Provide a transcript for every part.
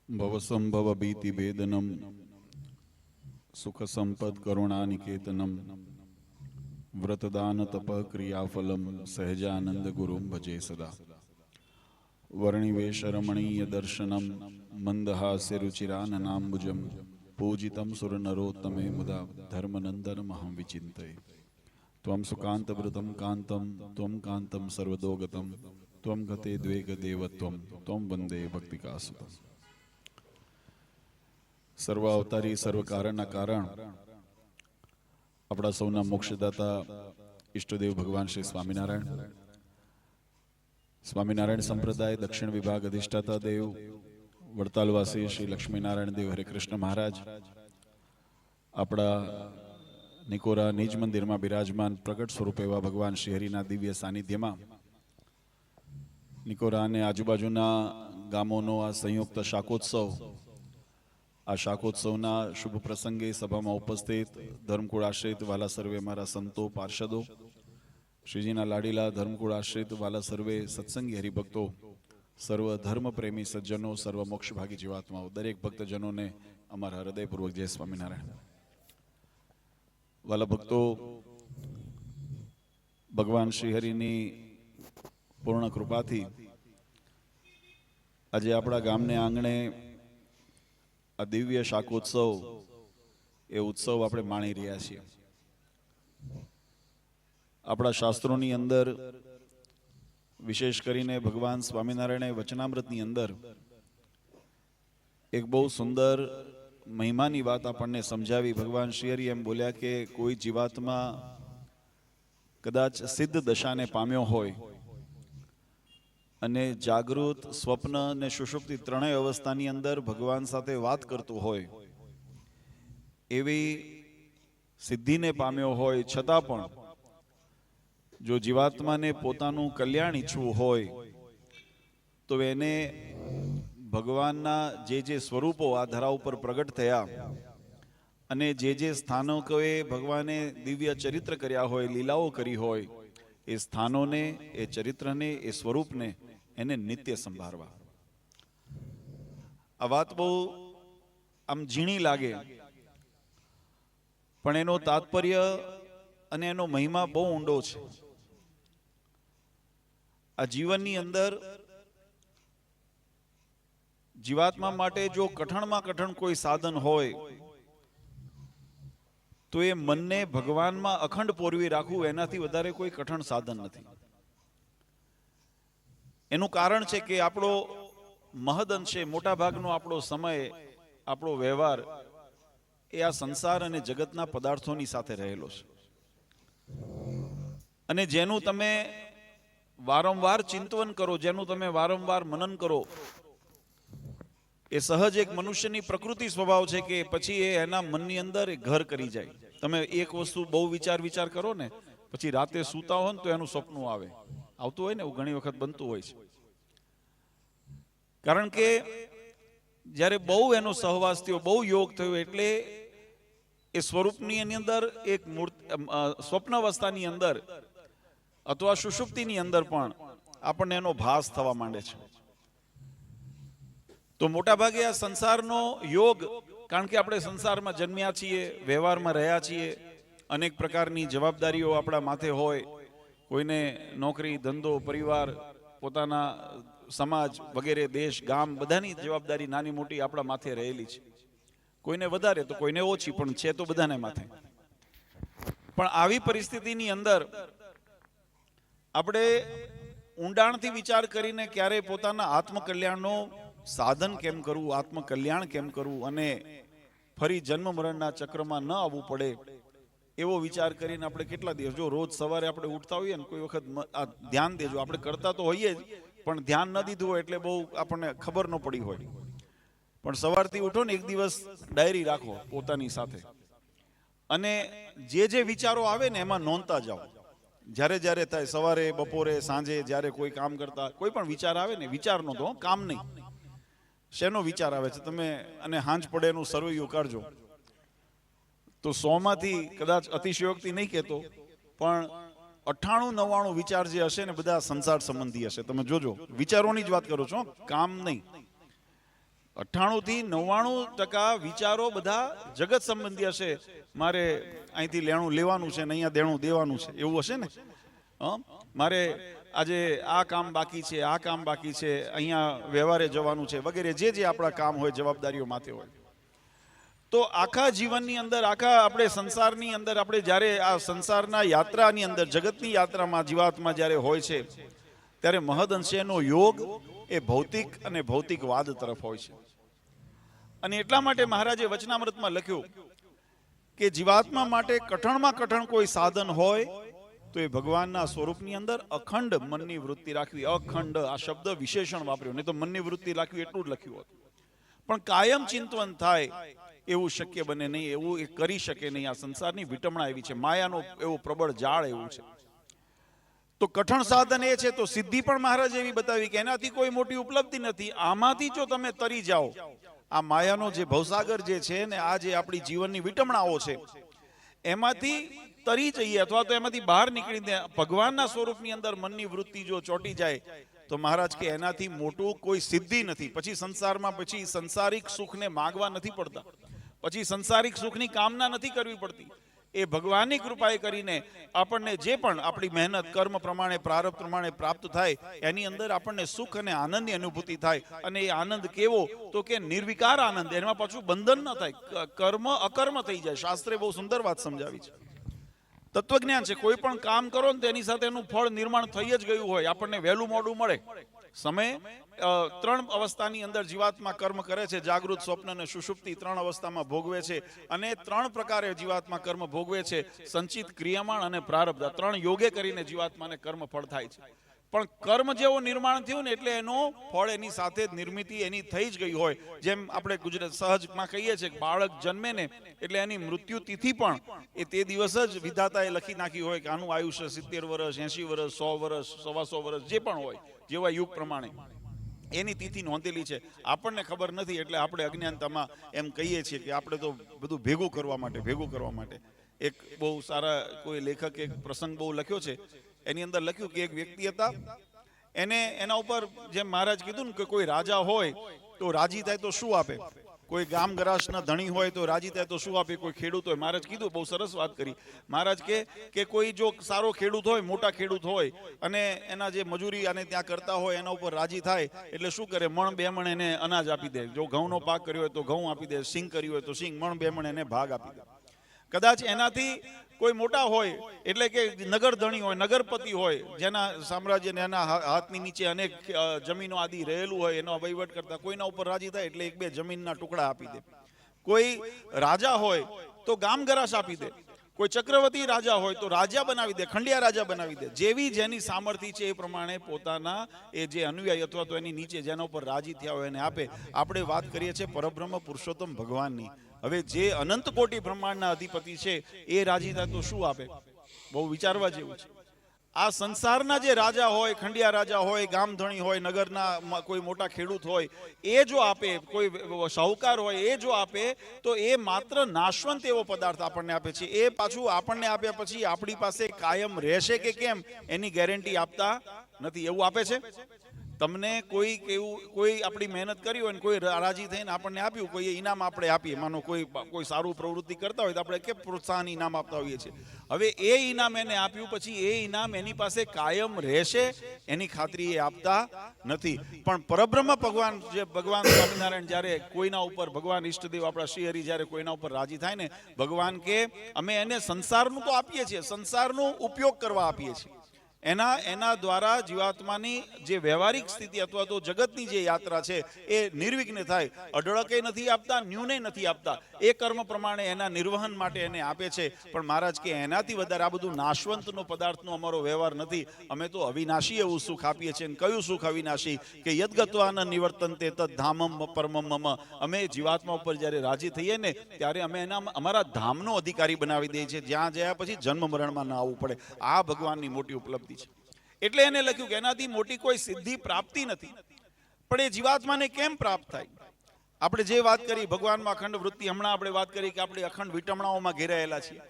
भवसंभव भीति भेदनम सुख संपद करुणानिकेतनम व्रतदान तप क्रियाफलम सहजानंद गुरुम भजे सदा वर्णिवेश रमणीय दर्शनम मंदहास्य रुचिराननाम्बुजम पूजितम सुरनरोत्तमे मुदा धर्मनंदन महं विचिन्तये त्वं सुकान्तव्रतं कान्तं त्वं कान्तं सर्वदोगतं त्वं गते द्वेगदेवत्वं त्वं वन्दे भक्तिकासुतम्। सर्व अवतारी सर्व कारण अपना सौना मोक्षदाता इष्टदेव भगवान श्री स्वामीनारायण संप्रदाय दक्षिण विभाग अधिष्ठाता देव वड़तालवासी श्री लक्ष्मीनारायण देव हरिकृष्ण महाराज अपना निकोरा निज मंदिर में बिराजमान प्रकट स्वरूप एवं भगवान श्री हरिना दिव्य सानिध्य में निकोरा ने आजुबाजुना गामोनो आ संयुक्त शाकोत्सव आ शाकोत्सवना शुभ प्रसंगे सभा में उपस्थित धर्मकुळ आश्रित वाला सर्वे मारा संतो पार्षदों श्रीजीना लाडीला धर्मकुळ आश्रित वाला सर्वे सत्संगी हरिभक्तों सर्व धर्म प्रेमी सज्जनों सर्व मोक्ष भागी जीवात्माओं दरेक भक्तजनों ने अमरा हृदयपूर्वक जय स्वामीनारायण। वाला भक्तों भगवान श्रीहरिनी पूर्ण कृपा थी आज अपना गामने आंगणे आ दिव्य शाकोत्सव ए उत्सव आपणे माणी रह्या छीए। अपना शास्त्रोनी अंदर विशेष करीने भगवान स्वामीनारायणे वचनामृतनी अंदर एक बहु सुंदर महिमानी बात आपने समझावी। भगवान श्रीहरि एम बोल्या के कोई जीवात्मा कदाच सिद्ध दशा ने पाम्यो होय अने जागृत स्वप्न ने सुषुप्ति त्रणेय अवस्थानी अंदर भगवान साथे वात करतो होय एवी सिद्धि ने पाम्यो होय छतां पण जो जीवात्मा ने पोतानुं कल्याण इच्छवुं होय तो एने भगवानना जे स्वरूपो आ धरा उपर प्रगट थया अने जे स्थानों के भगवाने दिव्य चरित्र कर्या होय लीलाओ करी होय ए स्थानों ने ए चरित्र ने ए स्वरूप ने एने नित्य संभारवा। आ वात बहु आम झीणी लागे पण एनो तात्पर्य अने एनो महिमा बहु ऊंडो छे। आ जीवननी अंदर जीवात्मा माटे जो कठण में कठण कोई साधन होय तो ये मन ने भगवान में अखंड पोरवी राखવું एनाथी वधारे कोई कठण साधन नहीं। एनु कारण छे के आपणो महदंशे मोटा भागनो आपणो समय आपणो व्यवहार ए आ संसार अने जगतना पदार्थोनी साथे रहेलो छे अने जेनु तमे वारंवार चिंतवन करो जेनु तमे वारंवार मनन करो ए सहज एक मनुष्यनी प्रकृति स्वभाव छे के पछी एना मननी अंदर एक घर करी जाय। तमे एक वस्तु बहु विचार करो ने पछी राते सूता हो तो एनु सपनु आवे आवतुं होय ने एवुं घणी वखत बनतुं होय छे। कारण के ज्यारे बहु एनो सहवास थयो बहु योग थयो एटले ए स्वरूपनी अंदर एक स्वप्नावस्थानी अंदर अथवा सुषुप्तिनी अंदर पण आपणे एनो भास थवा मांडे छे। तो मोटा भागे आ संसारनो योग कारण के आपणे संसार में जन्म्या छीए व्यवहार में रह्या छीए अनेक प्रकारनी जवाबदारीओ आपणा माथे होय कोईने नौकरी धंधो परिवार पोताना समाज वगैरह देश गाम बधानी जवाबदारी नानी मोटी आपणा माथे रहेली छे। कोईने वधारे तो कोईने ओછી पण छे तो बधाने माथे। पण आवी परिस्थितिनी अंदर आपणे ઊંડાણથી विचार करीने क्यारे पोताना आत्मकल्याणनो साधन केम करवू आत्मकल्याण केम करवू अने फरी जन्म मरणना चक्रमा न आवવું પડે एवो विचार करीने आपणे केटला दिवस जो रोज सवारे आपणे उठता होईए ने कोई वखत ध्यान देजो आपणे करता तो होईए ज पण ध्यान न दीधुं होय એટલે बहु आपणे खबर न पड़ी होय पण सवारथी उठो ने एक दिवस डायरी राखो पोतानी साथे अने जे विचारो आवे ने एमां नोंधता जाओ। જ્યારે જ્યારે થાય સવારે બપોરે સાંજે જ્યારે કોઈ કામ કરતા કોઈ પણ વિચાર આવે ને વિચાર નો તો કામ નહીં શેનો વિચાર આવે છે તમે અને હાંજ પડે એનું સર્વૈયું કરજો તો 100 માંથી કદાચ અતિશયોક્તિ નહીં કહેતો પણ 98-99 વિચાર જે હશે ને બધા સંસાર સંબંધી હશે। તમે જોજો વિચારોની જ વાત કરો છો કામ નહીં। 98 થી 99% વિચારો બધા જગત સંબંધી હશે. મારે અહીંથી લેણું લેવાનું છે ને અહીંયા દેણું દેવાનું છે એવું હશે ને. મારે આજે આ કામ બાકી છે, આ કામ બાકી છે, અહીંયા વ્યવહારે જવાનું છે વગેરે જે જે આપણા કામ હોય, જવાબદારીઓ માથે હોય. તો આખા જીવનની અંદર, આખા આપણે સંસારની અંદર, આપણે જ્યારે આ સંસારના યાત્રાની અંદર, જગતની યાત્રામાં જીવાત્મા જ્યારે હોય છે ત્યારે મહદઅંશે એનો યોગ એ ભૌતિક અને ભૌતિકવાદ તરફ હોય છે. અને એટલા માટે મહારાજે વચનામૃતમાં લખ્યું કે જીવાત્મા માટે કઠણમાં કઠણ કોઈ સાધન હોય તો એ ભગવાનના સ્વરૂપની અંદર અખંડ મનની વૃત્તિ રાખવી. અખંડ આ શબ્દ વિશેષણ વાપર્યો, નહીં તો મનની વૃત્તિ રાખવી એટલું જ લખ્યું હતું. પણ કાયમ ચિંતવન થાય એવું શક્ય બને નહીં, એવું એ કરી શકે નહીં. આ સંસારની વિટમણા એવી છે, માયાનો એવો પ્રબળ જાળ એવું છે. તો કઠણ સાધન એ છે. તો સિદ્ધિ પણ મહારાજ એવી બતાવી કે એનાથી કોઈ મોટી ઉપલબ્ધિ નથી. આમાંથી જો તમે તરી જાઓ, આ માયાનો જે ભવસાગર જે છે ને, આ જે આપણી જીવનની વિટમણાઓ છે, એમાંથી તરી જઈએ અથવા તો એમાંથી બહાર નીકળીને ભગવાનના સ્વરૂપની અંદર મનની વૃત્તિ જો ચોંટી જાય તો મહારાજ કે એનાથી મોટું કોઈ સિદ્ધિ નથી. પછી સંસારમાં પછી સંસારિક સુખને માગવા નથી પડતા, પછી સંસારિક સુખની કામના નથી કરવી પડતી. એ ભગવાનની કૃપાએ કરીને આપણને જે પણ આપણી મહેનત કર્મ પ્રમાણે પ્રારબ્ધ પ્રમાણે પ્રાપ્ત થાય એની અંદર આપણને સુખ અને આનંદની અનુભૂતિ થાય. અને એ આનંદ કેવો તો કે નિર્વિકાર આનંદ, એમાં પાછું બંધન ન થાય, કર્મ અકર્મ થઈ જાય. શાસ્ત્રે બહુ સુંદર વાત સમજાવી છે, તત્વજ્ઞાન છે. કોઈ પણ કામ કરો ને તેની સાથે એનું ફળ નિર્માણ થઈ જ ગયું હોય, આપણને વહેલું મોડું મળે. સમય 3 અવસ્થાની અંદર જીવાત્મા કર્મ કરે છે, જાગૃત, સ્વપ્ન અને સુષુપ્તિ 3 અવસ્થામાં ભોગવે છે. અને 3 પ્રકારે જીવાત્મા કર્મ ભોગવે છે, સંચિત, ક્રિયામાણ અને પ્રારબ્ધ. 3 યોગે કરીને જીવાત્માને કર્મ ફળ થાય છે. પણ કર્મ જેવો નિર્માણ થયું ને એટલે એનો ફળ એની સાથે જ નિર્મિતિ એની થઈ જ ગઈ હોય. જેમ આપણે ગુજરાત સહજમાં કહીએ છીએ કે બાળક જન્મે ને એટલે એની મૃત્યુ તિથિ પણ એ તે દિવસ જ વિધાતાએ લખી નાખી હોય કે આનું આયુષ્ય 70 વર્ષ, 80 વર્ષ, 100 વર્ષ, 125 વર્ષ જે પણ હોય, જેવા યુગ પ્રમાણે એની તિથિ નોંધેલી છે. આપણને ખબર નથી એટલે આપણે અજ્ઞાનતામાં એમ કહીએ છીએ કે આપણે તો બધું ભેગું કરવા માટે. એક બહુ સારા કોઈ લેખકે એક પ્રસંગ બહુ લખ્યો છે. એની અંદર લખ્યું કે એક વ્યક્તિ હતા, એને એના ઉપર જેમ મહારાજ કીધું ને કે કોઈ રાજા હોય તો રાજી થાય તો શું આપે, કોઈ ગામ ગરાસના ધણી હોય તો રાજી થાય તો શું આપે, કોઈ ખેડૂત હોય. મહારાજ કીધું, બહુ સરસ વાત કરી મહારાજ કે કોઈ જો સારો ખેડૂત હોય, મોટા ખેડૂત હોય અને એના જે મજૂરી અને ત્યાં કરતા હોય એના ઉપર રાજી થાય એટલે શું કરે, મણ બે મણ એને અનાજ આપી દે. જો ઘઉંનો પાક કર્યો હોય તો ઘઉં આપી દે, સિંગ કર્યું હોય તો સિંગ, મણ બે મણ એને ભાગ આપી દે. કદાચ એનાથી કોઈ મોટા હોય એટલે કે નગર ધણી હોય, નગરપતિ હોય, જેના સામ્રાજ્યને એના હાથની નીચે અનેક જમીનો આદિ રહેલું હોય, એનો વહીવટ કરતા કોઈના ઉપર રાજી થાય એટલે 1-2 જમીનના ટુકડા આપી દે. કોઈ રાજા હોય તો ગામ ગરાસ આપી દે. કોઈ ચક્રવર્તી રાજા હોય તો રાજા બનાવી દે, ખંડિયા રાજા બનાવી દે. જેવી જેની સામર્થ્ય છે એ પ્રમાણે પોતાના એ જે અનુયાયી અથવા તો એની નીચે જેના ઉપર રાજી થયા હોય એને આપે. આપણે વાત કરીએ છીએ પરબ્રહ્મ પુરુષોત્તમ ભગવાનની. હવે જે અનંત કોટી બ્રહ્માંડના અધિપતિ છે એ રાજી થાય તો શું આપે, બહુ વિચારવા જેવું છે. આ સંસારના જે રાજા હોય, ખંડિયા રાજા હોય, ગામધણી હોય, નગરના કોઈ મોટા ખેડૂત હોય, એ જો આપે, કોઈ શાહુકાર હોય એ જો આપે તો એ માત્ર નાશવંત એવો પદાર્થ આપણને આપે છે. એ પાછું આપણને આપ્યા પછી આપણી પાસે કાયમ રહેશે કે કેમ એની ગેરંટી આપતા નથી. એવું આપે છે તમને કોઈ આપણી મહેનત કરી હોય ને કોઈ રાજી થઈને આપણને આપ્યું, કોઈ ઇનામ આપણે આપીએ, માનો કોઈ સારું પ્રવૃત્તિ કરતા હોય તો આપણે કે પ્રોત્સાહન ઇનામ આપતા હોઈએ છીએ. હવે એ ઇનામ એને આપ્યું પછી એ ઇનામ એની પાસે કાયમ રહેશે એની ખાતરી એ આપતા નથી. પણ પરબ્રહ્મ ભગવાન સ્વામિનારાયણ જ્યારે કોઈના ઉપર, ભગવાન ઈષ્ટદેવ આપણા શ્રી હરિ જ્યારે કોઈના ઉપર રાજી થાય ને, ભગવાન કે અમે એને સંસારનું તો આપીએ છીએ, સંસારનો ઉપયોગ કરવા આપીએ છીએ. એના દ્વારા જીવાત્માની જે વ્યવહારિક સ્થિતિ અથવા તો જગતની જે યાત્રા છે એ નિર્વિઘ્ન થાય. અઢળકે નથી આપતા, ન્યૂને નથી આપતા. એ કર્મ પ્રમાણે એના નિર્વહન માટે એને આપે છે. પણ મહારાજ કે એનાથી વધારે આ બધું નાશવંતનો પદાર્થનો અમારો વ્યવહાર નથી. અમે તો અવિનાશી એવું સુખ આપીએ છીએ. કયું સુખ અવિનાશી? કે યદ્ગત્વાન નિવર્તન્તે તદ ધામમ પરમમ મમ. અમે જીવાત્મા ઉપર જ્યારે રાજી થઈએ ને ત્યારે અમે અમારા ધામનો અધિકારી બનાવી દઈએ છીએ, જ્યાં જયા પછી જન્મ મરણમાં ના આવવું પડે. આ ભગવાનની મોટી ઉપલબ્ધિ. એટલે એને લખ્યું કે એનાથી મોટી કોઈ સિદ્ધિ પ્રાપ્તિ નથી. પણ એ જીવાત્માને કેમ પ્રાપ્ત થાય? આપણે જે વાત કરી ભગવાનમાં અખંડ વૃત્તિ, હમણાં આપણે વાત કરી કે આપણે અખંડ વિટમણાઓમાં ઘેરાયેલા છીએ.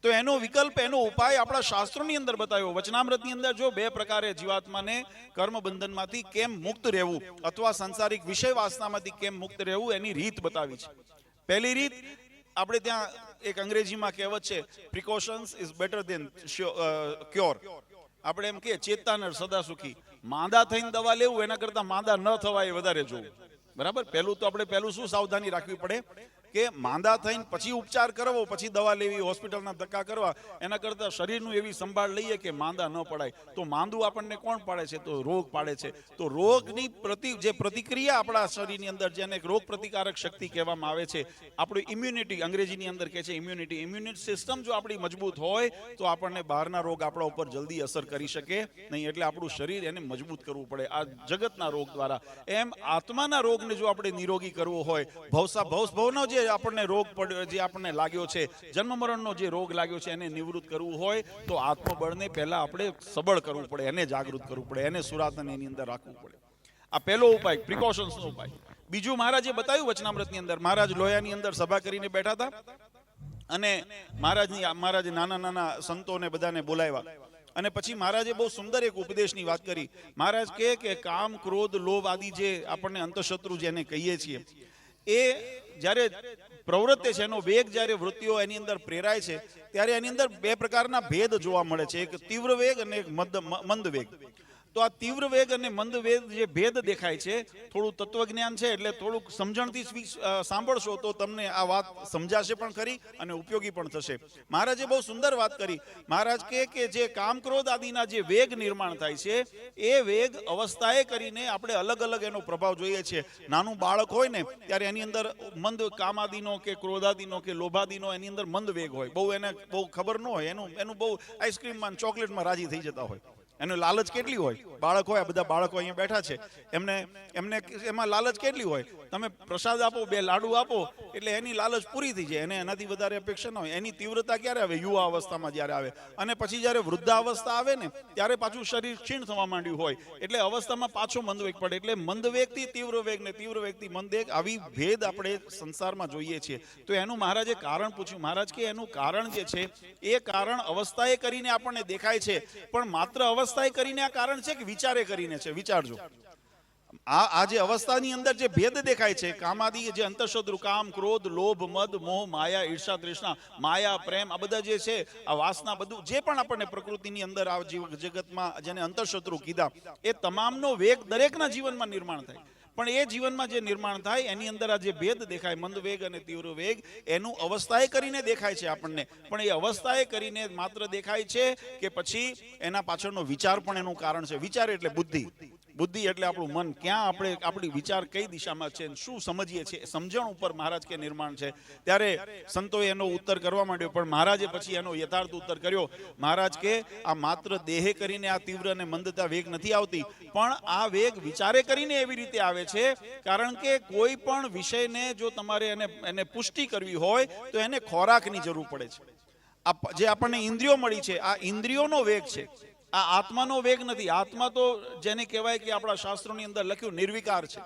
તો એનો વિકલ્પ, એનો ઉપાય આપણા શાસ્ત્રોની અંદર બતાવ્યો. વચનામૃતની અંદર જો 2 પ્રકારે જીવાત્માને કર્મ બંધનમાંથી કેમ મુક્ત રહેવું અથવા સંસારિક વિષય વાસનામાંથી કેમ મુક્ત રહેવું એની રીત બતાવી છે. પહેલી રીત, આપણે ત્યાં એક અંગ્રેજીમાં કહેવત છે, precautions is better than cure. આપણે એમ કે ચેતતા નર સદા સુખી. માંદા થઈને દવા લેવું એના કરતા માંદા ન થવાય એ વધારે જોવું. બરાબર? પહેલું તો આપણે પહેલું શું સાવધાની રાખવી પડે કે માંદા થઈને પછી ઉપચાર કરવો, પછી દવા લેવી, હોસ્પિટલના ધક્કા કરવા, એના કરતાં શરીરનું એવી સંભાળ લઈએ કે માંદા ન પડાય. તો માંદું આપણને કોણ પાડે છે? તો રોગ પાડે છે. તો રોગની જે પ્રતિક્રિયા આપણા શરીરની અંદર, જેને રોગ પ્રતિકારક શક્તિ કહેવામાં આવે છે, આપણી ઇમ્યુનિટી, અંગ્રેજીની અંદર કહે છે ઇમ્યુનિટી, ઇમ્યુનિટી સિસ્ટમ જો આપણી મજબૂત હોય તો આપણને બહારના રોગ આપણા ઉપર જલ્દી અસર કરી શકે નહીં. એટલે આપણું શરીર એને મજબૂત કરવું પડે આ જગતના રોગ દ્વારા. એમ આત્માના રોગને જો આપણે નિરોગી કરવો હોય, ભવનો જે આપણને રોગ પડ્યો, જે આપણને લાગ્યો છે, જન્મ મરણનો જે રોગ લાગ્યો છે, એને નિવૃત્ત કરવું હોય તો આત્મબળને પહેલા આપણે સબળ કરવું પડે, એને જાગૃત કરવું પડે, એને સુરાતન એની અંદર રાખવું પડે. આ પહેલો ઉપાય, પ્રિકોશન્સનો ઉપાય. બીજું મહારાજે બતાવ્યું વચનામૃતની અંદર. મહારાજ લોયાની અંદર સભા કરીને બેઠા હતા અને મહારાજે નાના નાના સંતોને બધાને બોલાવ્યા અને પછી મહારાજે બહુ સુંદર એક ઉપદેશની વાત કરી. મહારાજ કહે કે કામ, ક્રોધ, લોભ આદિ જે આપણને અંતઃશત્રુ જેને કહીએ છીએ, એ જ્યારે પ્રવૃત્તિ છે, એનો વેગ જ્યારે વૃત્તિઓ એની અંદર પ્રેરાય છે ત્યારે એની અંદર 2 પ્રકારના ભેદ જોવા મળે છે, એક તીવ્ર વેગ અને એક મંદ વેગ. તો આ તીવ્ર વેગ અને મંદ વેગ જે ભેદ દેખાય છે, થોડું તત્વજ્ઞાન છે એટલે થોડુંક સમજણથી સાંભળશો તો તમને આ વાત સમજાશે પણ ખરી અને ઉપયોગી પણ થશે. મહારાજે બહુ સુંદર વાત કરી. મહારાજ કહે કે જે કામ, ક્રોધ આદિના જે વેગ નિર્માણ થાય છે, એ વેગ અવસ્થાએ કરીને આપણે અલગ અલગ એનો પ્રભાવ જોઈએ છીએ. નાનું બાળક હોય ને ત્યારે એની અંદર મંદ કામાદિનો કે ક્રોધાદિનો કે લોભાદિનો એની અંદર મંદ વેગ હોય. એને બહુ ખબર ન હોય, એનું બહુ આઈસ્ક્રીમમાં, ચોકલેટમાં રાજી થઈ જતા હોય. એનું લાલચ કેટલી હોય? બાળક હોય, આ બધા બાળકો અહીંયા બેઠા છે, એમને એમાં લાલચ કેટલી હોય? તમે પ્રસાદ આપો, 2 લાડુ આપો એટલે એની લાલચ પૂરી થઈ જાય, એને એનાથી વધારે અપેક્ષા ન હોય. એની તીવ્રતા ક્યારે આવે? યુવા અવસ્થામાં જ્યારે આવે. અને પછી જ્યારે વૃદ્ધાવસ્થા આવે ને ત્યારે પાછું શરીર ક્ષીણ થવા માંડ્યું હોય એટલે અવસ્થામાં પાછો મંદવેગ પડે. એટલે મંદવેગથી તીવ્ર વેગ ને તીવ્ર વેગથી મંદવેગ, આવી ભેદ આપણે સંસારમાં જોઈએ છીએ. તો એનું મહારાજે કારણ પૂછ્યું. મહારાજ કે એનું કારણ જે છે એ કારણ અવસ્થાએ કરીને આપણને દેખાય છે, પણ માત્ર અવસ્થાએ કરીને આ કારણ છે કે વિચારે કરીને છે? વિચારજો. આ જે અવસ્થાની અંદર જે ભેદ દેખાય છે, કામાદી જે અંતઃશત્રુ, કામ, ક્રોધ, લોભ, મદ, મોહ, માયા, ઈર્ષા, તૃષ્ણા, માયા, પ્રેમ, આ બધા જે છે, આ વાસના, બધું જે પણ આપણને પ્રકૃતિની અંદર આ જગતમાં જેને અંતઃશત્રુ કીધા, એ તમામનો વેગ દરેકના જીવનમાં નિર્માણ થાય. પણ એ જીવનમાં જે નિર્માણ થાય એની અંદર આ જે ભેદ દેખાય, મંદ વેગ અને તીવ્ર વેગ, એનું અવસ્થાએ કરીને દેખાય છે આપણને. પણ એ અવસ્થાએ કરીને માત્ર દેખાય છે કે પછી એના પાછળનો વિચાર પણ એનું કારણ છે? વિચાર એટલે બુદ્ધિ. બુદ્ધિ એટલે આપણું મન. ક્યાં આપણે આપણી વિચાર કઈ દિશામાં છે, શું સમજીએ છીએ, સમજણ ઉપર મહારાજ કે નિર્માણ છે. ત્યારે સંતોએ એનો ઉત્તર કરવા માંડ્યો, પણ મહારાજે પછી એનો યથાર્થ ઉત્તર કર્યો. મહારાજ કે આ માત્ર દેહે કરીને આ તીવ્ર અને મંદતા વેગ નથી આવતી, પણ આ વેગ વિચારે કરીને એવી રીતે આવે છે. કારણ કે કોઈ પણ વિષયને જો તમારે એને પુષ્ટિ કરવી હોય તો એને ખોરાકની જરૂર પડે છે. જે આપણને ઇન્દ્રિયો મળી છે, આ ઇન્દ્રિયોનો વેગ છે, આ આત્માનો વેગ નથી. આત્મા તો જેને કહેવાય કે આપણા શાસ્ત્રોની અંદર લખ્યું નિર્વિકાર છે.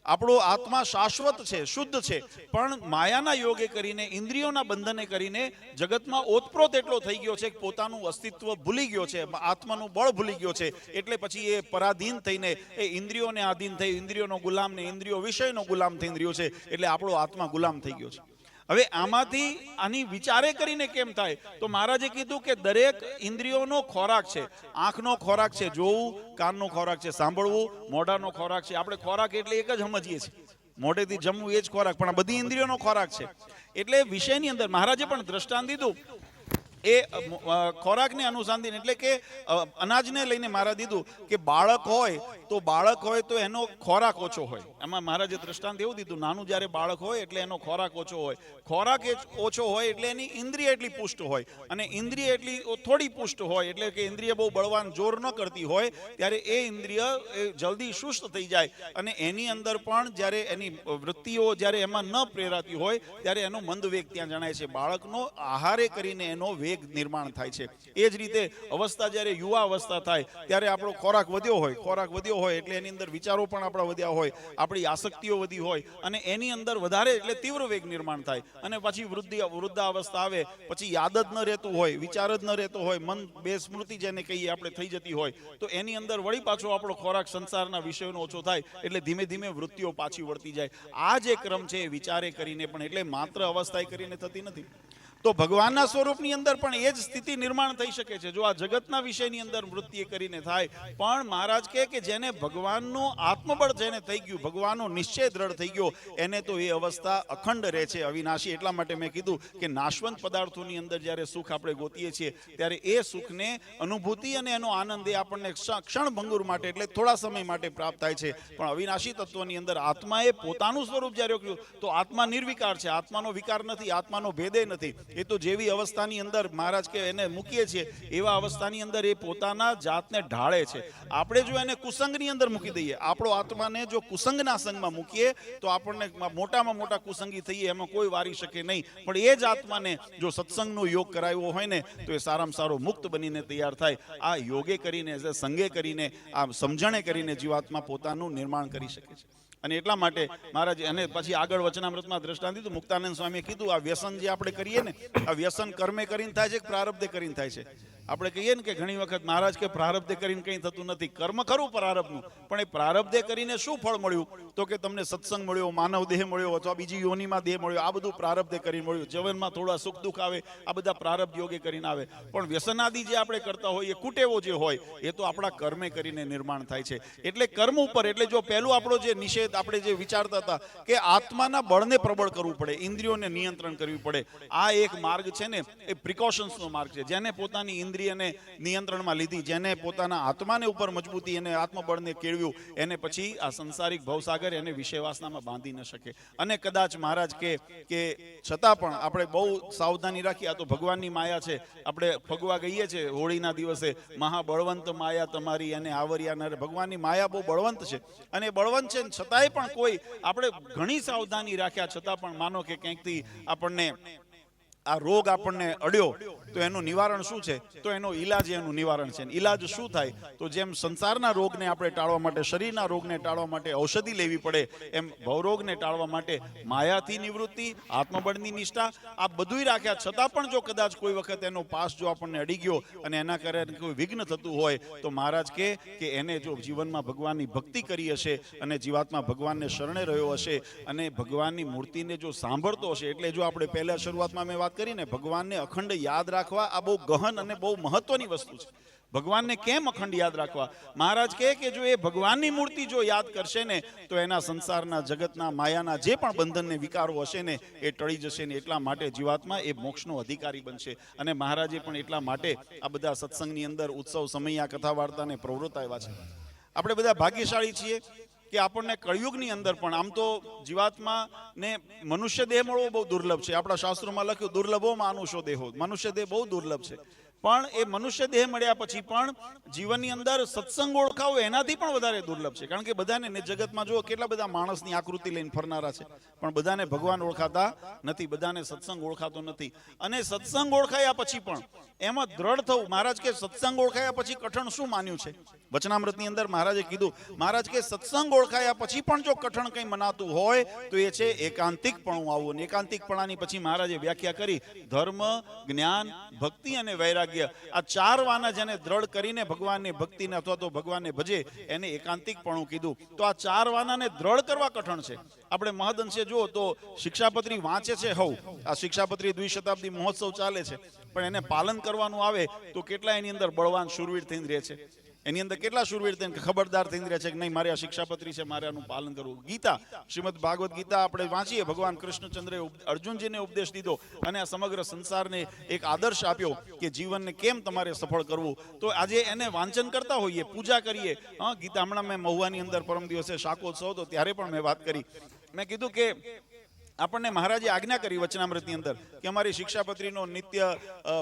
આપણો આત્મા શાશ્વત છે, શુદ્ધ છે, પણ માયાના યોગે કરીને, ઇન્દ્રિયોના બંધને કરીને જગતમાં ઓતપ્રોત એટલો થઈ ગયો છે કે પોતાનું અસ્તિત્વ ભૂલી ગયો છે, આત્માનું બળ ભૂલી ગયો છે. એટલે પછી એ પરાધીન થઈને એ ઇન્દ્રિયોને આધીન થઈ, ઇન્દ્રિયોનો ગુલામ ને ઇન્દ્રિયો વિષયનો ગુલામ થઈ રહ્યો છે. એટલે આપણો આત્મા ગુલામ થઈ ગયો છે. હવે આમાંથી આની વિચારે કરીને કેમ થાય? તો મહારાજે કીધું કે દરેક ઇન્દ્રિયોનો ખોરાક છે. આંખનો ખોરાક છે જોવું, કાનનો ખોરાક છે સાંભળવું, મોઢાનો ખોરાક છે. આપણે ખોરાક એટલે એક જ સમજીએ છીએ, મોઢેથી જમવું એ જ ખોરાક, પણ આ બધી ઇન્દ્રિયોનો ખોરાક છે. એટલે વિષયની અંદર મહારાજે પણ દ્રષ્ટાંત દીધું. એ ખોરાકને અનુસંધાન એટલે કે અનાજને લઈને મહારાજ દીધું કે બાળક હોય તો એનો ખોરાક ઓછો હોય. એમાં મહારાજે દ્રષ્ટાંત એવું દીધું, નાનું જ્યારે બાળક હોય એટલે એનો ખોરાક ઓછો હોય. ખોરાક ઓછો હોય એટલે એની ઇન્દ્રિય એટલી પુષ્ટ હોય, અને ઇન્દ્રિય એટલી થોડી પુષ્ટ હોય, એટલે કે ઇન્દ્રિય બહુ બળવાન જોર ન કરતી હોય, ત્યારે એ ઇન્દ્રિય જલ્દી શુષ્ટ થઈ જાય. અને એની અંદર પણ જ્યારે એની વૃત્તિઓ જ્યારે એમાં ન પ્રેરાતી હોય ત્યારે એનો મંદ વેગ ત્યાં જણાય છે. બાળકનો આહારે કરીને એનો વેગ વેગ નિર્માણ થાય છે. એ જ રીતે અવસ્થા જ્યારે યુવા અવસ્થા થાય ત્યારે આપણો ખોરાક વધ્યો હોય એટલે એની અંદર વિચારો પણ આપણા વધ્યા હોય, આપણી આસક્તિઓ વધી હોય અને એની અંદર વધારે એટલે તીવ્ર વેગ નિર્માણ થાય. અને પછી વૃદ્ધાવસ્થા આવે પછી યાદ જ ન રહેતું હોય, વિચાર જ ન રહેતો હોય, મન બેસ્મૃતિ જેને કહીએ આપણે થઈ જતી હોય, તો એની અંદર વળી પાછો આપણો ખોરાક સંસારના વિષયોનો ઓછો થાય એટલે ધીમે ધીમે વૃત્તિઓ પાછી વળતી જાય. આ જે ક્રમ છે એ વિચારે કરીને પણ, એટલે માત્ર અવસ્થાએ કરીને થતી નથી. તો ભગવાનના સ્વરૂપની અંદર પણ એ જ સ્થિતિ નિર્માણ થઈ શકે છે જો આ જગતના વિષયની અંદર વૃત્તિ કરીને થાય. પણ મહારાજ કહે કે જેને ભગવાનનું આત્મબળ જેને થઈ ગયું, ભગવાનનો નિશ્ચય દ્રઢ થઈ ગયો, એને તો એ અવસ્થા અખંડ રહે છે, અવિનાશી. એટલા માટે મેં કીધું કે નાશવંત પદાર્થોની અંદર જ્યારે સુખ આપણે ગોતીએ છીએ ત્યારે એ સુખને અનુભૂતિ અને એનો આનંદ એ આપણને ક્ષણભંગુર માટે એટલે થોડા સમય માટે પ્રાપ્ત થાય છે. પણ અવિનાશી તત્વની અંદર આત્માએ પોતાનું સ્વરૂપ જ્યારે કહ્યું તો આત્મા નિર્વિકાર છે, આત્માનો વિકાર નથી, આત્માનો ભેદે નથી. એ તો જેવી અવસ્થાની અંદર મહારાજ કે એને મૂકીએ છીએ એવા અવસ્થાની અંદર એ પોતાના જાતને ઢાળે છે. આપણે જો એને કુસંગની અંદર મૂકી દઈએ, આપણો આત્માને જો કુસંગના સંગમાં મૂકીએ તો આપણને મોટામાં મોટા કુસંગી થઈએ, એમાં કોઈ વારી શકે નહીં. પણ એ જ આત્માને જો સત્સંગનો યોગ કરાવ્યો હોય ને તો એ સારામાં સારો મુક્ત બનીને તૈયાર થાય. આ યોગે કરીને, સંગે કરીને, આ સમજણે કરીને જીવાત્મા પોતાનું નિર્માણ કરી શકે છે. અને એટલા માટે મહારાજ અને પછી આગળ વચનામૃતમાં દ્રષ્ટાંત દીધું. મુક્તાનંદ સ્વામીએ કીધું આ વ્યસન જે આપણે કરીએ ને, આ વ્યસન કર્મે કરીને થાય છે કે પ્રારબ્ધે કરીને થાય છે? આપણે કહીએ ને કે ઘણી વખત મહારાજ કે પ્રારબ્ધે કરીને કંઈ થતું નથી. કર્મ ખરું પ્રારબ્ધનું, પણ એ પ્રારબ્ધે કરીને શું ફળ મળ્યું? તો કે તમને સત્સંગ મળ્યો, માનવ દેહ મળ્યો, અથવા બીજી યોનિમાં દેહ મળ્યો. આ બધું પ્રારબ્ધે કરીને મળ્યું. જીવનમાં થોડા સુખ દુઃખ આવે, આ બધા પ્રારબ્ધ યોગે કરીને આવે. પણ વ્યસનાદિ જે આપણે કરતા હોઈએ, કુટેવો જે હોય, એ તો આપણા કર્મે કરીને નિર્માણ થાય છે. એટલે કર્મ ઉપર, એટલે જો પહેલું આપણો જે નિષેધ આપણે જે વિચારતા હતા કે આત્માના બળને પ્રબળ કરવું પડે, ઇન્દ્રિયોને નિયંત્રણ કરવી પડે, આ એક માર્ગ છે ને એ પ્રિકોશન્સનો માર્ગ છે. જેને પોતાની ઇન્દ્રિયને નિયંત્રણમાં લીધી, જેને પોતાના આત્માને ઉપર મજબૂતી અને આત્મબળને કેળવ્યું, એને પછી આ સંસારિક ભવસાગર એને વિષય વાસનામાં બાંધી ન શકે. અને કદાચ મહારાજ કે છતાં પણ આપણે બહુ સાવધાની રાખી. આ તો ભગવાનની માયા છે. આપણે ફગવા ગઈએ છીએ હોળીના દિવસે, મહાબળવંત માયા તમારી અને આવરિયા. ભગવાનની માયા બહુ બળવંત છે અને બળવંત છે, છતાંય પણ કોઈ આપણે ઘણી સાવધાની રાખ્યા છતાં પણ માનો કે ક્યાંકથી આપણને આ રોગ આપણને અડ્યો તો એનું નિવારણ શું છે? તો એનો ઈલાજ એનું નિવારણ છે. ઈલાજ શું થાય? તો જેમ સંસારના રોગને આપણે ટાળવા માટે, શરીરના રોગને ટાળવા માટે ઔષધિ લેવી પડે, એમ ભવરોગને ટાળવા માટે માયાથી નિવૃત્તિ, આત્મબળની નિષ્ઠા, આ બધુંય રાખ્યા છતાં પણ જો કદાચ કોઈ વખત એનો પાસ જો આપણને અડી ગયો અને એના કારણે કોઈ વિઘ્ન થતું હોય તો મહારાજ કે એને જો જીવનમાં ભગવાનની ભક્તિ કરી હશે અને જીવાત્મા ભગવાનને શરણે રહ્યો હશે અને ભગવાનની મૂર્તિને જો સાંભળતો હશે, એટલે જો આપણે પહેલા શરૂઆતમાં મેં વાત કરીને ભગવાનને અખંડ યાદ રાખવા, આ બહુ ગહન અને બહુ મહત્વની વસ્તુ છે. ભગવાનને કેમ અખંડ યાદ રાખવા? મહારાજ કહે કે જો એ ભગવાનની મૂર્તિ જો યાદ કરશે ને તો એના સંસારના જગતના માયાના જે પણ બંધનને વિકારો હશે ને એ ટળી જશે ને. એટલા માટે જીવાત્મા એ મોક્ષનો અધિકારી બનશે. અને મહારાજે પણ એટલા માટે આ બધા સત્સંગની અંદર ઉત્સવ સમય આ કથા વાર્તાને પ્રવૃત્ત આવ્યા છે. આપણે બધા ભાગ્યશાળી છીએ કે આપણને કળિયુગની અંદર પણ આમ તો જીવાત્માને મનુષ્ય દેહ મળવો બહુ દુર્લભ છે. આપણા શાસ્ત્રોમાં લખ્યું દુર્લભો માનુષો દેહો, મનુષ્ય દેહ બહુ દુર્લભ છે. પણ એ મનુષ્ય દેહ મળ્યા પછી પણ જીવનની અંદર સત્સંગ ઓળખાવો એનાથી પણ વધારે દુર્લભ છે. કારણ કે બધાને જગતમાં જુઓ કેટલા બધા માણસની આકૃતિ લઈને ફરનારા છે, પણ બધાને ભગવાન ઓળખાતા નથી, બધાને સત્સંગ ઓળખાતો નથી. અને સત્સંગ ઓળખાયા પછી પણ એમાં દ્રઢ થવું. મહારાજ કે સત્સંગ ઓળખાયા પછી કઠણ શું માન્યું છે? વચનામૃતની અંદર મહારાજે કીધું, મહારાજ કે સત્સંગ ઓળખાયા પછી પણ જો કઠણ કંઈ મનાતું હોય તો એ છે એકાંતિકપણું આવવું. એકાંતિકપણાની પછી મહારાજે વ્યાખ્યા કરી, ધર્મ, જ્ઞાન, ભક્તિ અને વૈરાગ્ય, આ ચાર વાના જેને દ્રઢ કરીને ભગવાનની ભક્તિને અથવા તો ભગવાનને ભજે એને એકાંતિકપણું કીધું. તો આ ચાર વાનાને દ્રઢ કરવા કઠણ છે. આપણે મહદઅંશે જુઓ તો શિક્ષાપત્રી વાંચે છે હવ, આ શિક્ષાપત્રી દ્વિશતાબ્દી મહોત્સવ ચાલે છે, પણ એને પાલન કરવાનું આવે તો કેટલા એની અંદર બળવાન શૂરવીર થઈને રહે છે. એની અંદર કેટલા શૂરવીર થઈને ખબરદાર થઈને રહે છે કે નહીં મારે આ શિક્ષાપત્રી છે, મારે આનું પાલન કરવું. ગીતા, શ્રીમદ ભાગવત ગીતા આપણે વાંચીએ, ભગવાન કૃષ્ણચંદ્રે અર્જુનજીને ઉપદેશ દીધો અને આ સમગ્ર સંસારને એક આદર્શ આપ્યો કે જીવનને કેમ તમારે સફળ કરવું. તો આજે એને વાંચન કરતા હોઈએ, પૂજા કરીએ. ગીતા હમણાં મેં મહુવાની અંદર પરમ દિવસે શાકોત્સવ હતો ત્યારે પણ મેં વાત કરી. મેં કીધું કે આપણને મહારાજે આજ્ઞા કરી વચનામૃતની અંદર કે અમારી શિક્ષાપત્રીનો નિત્ય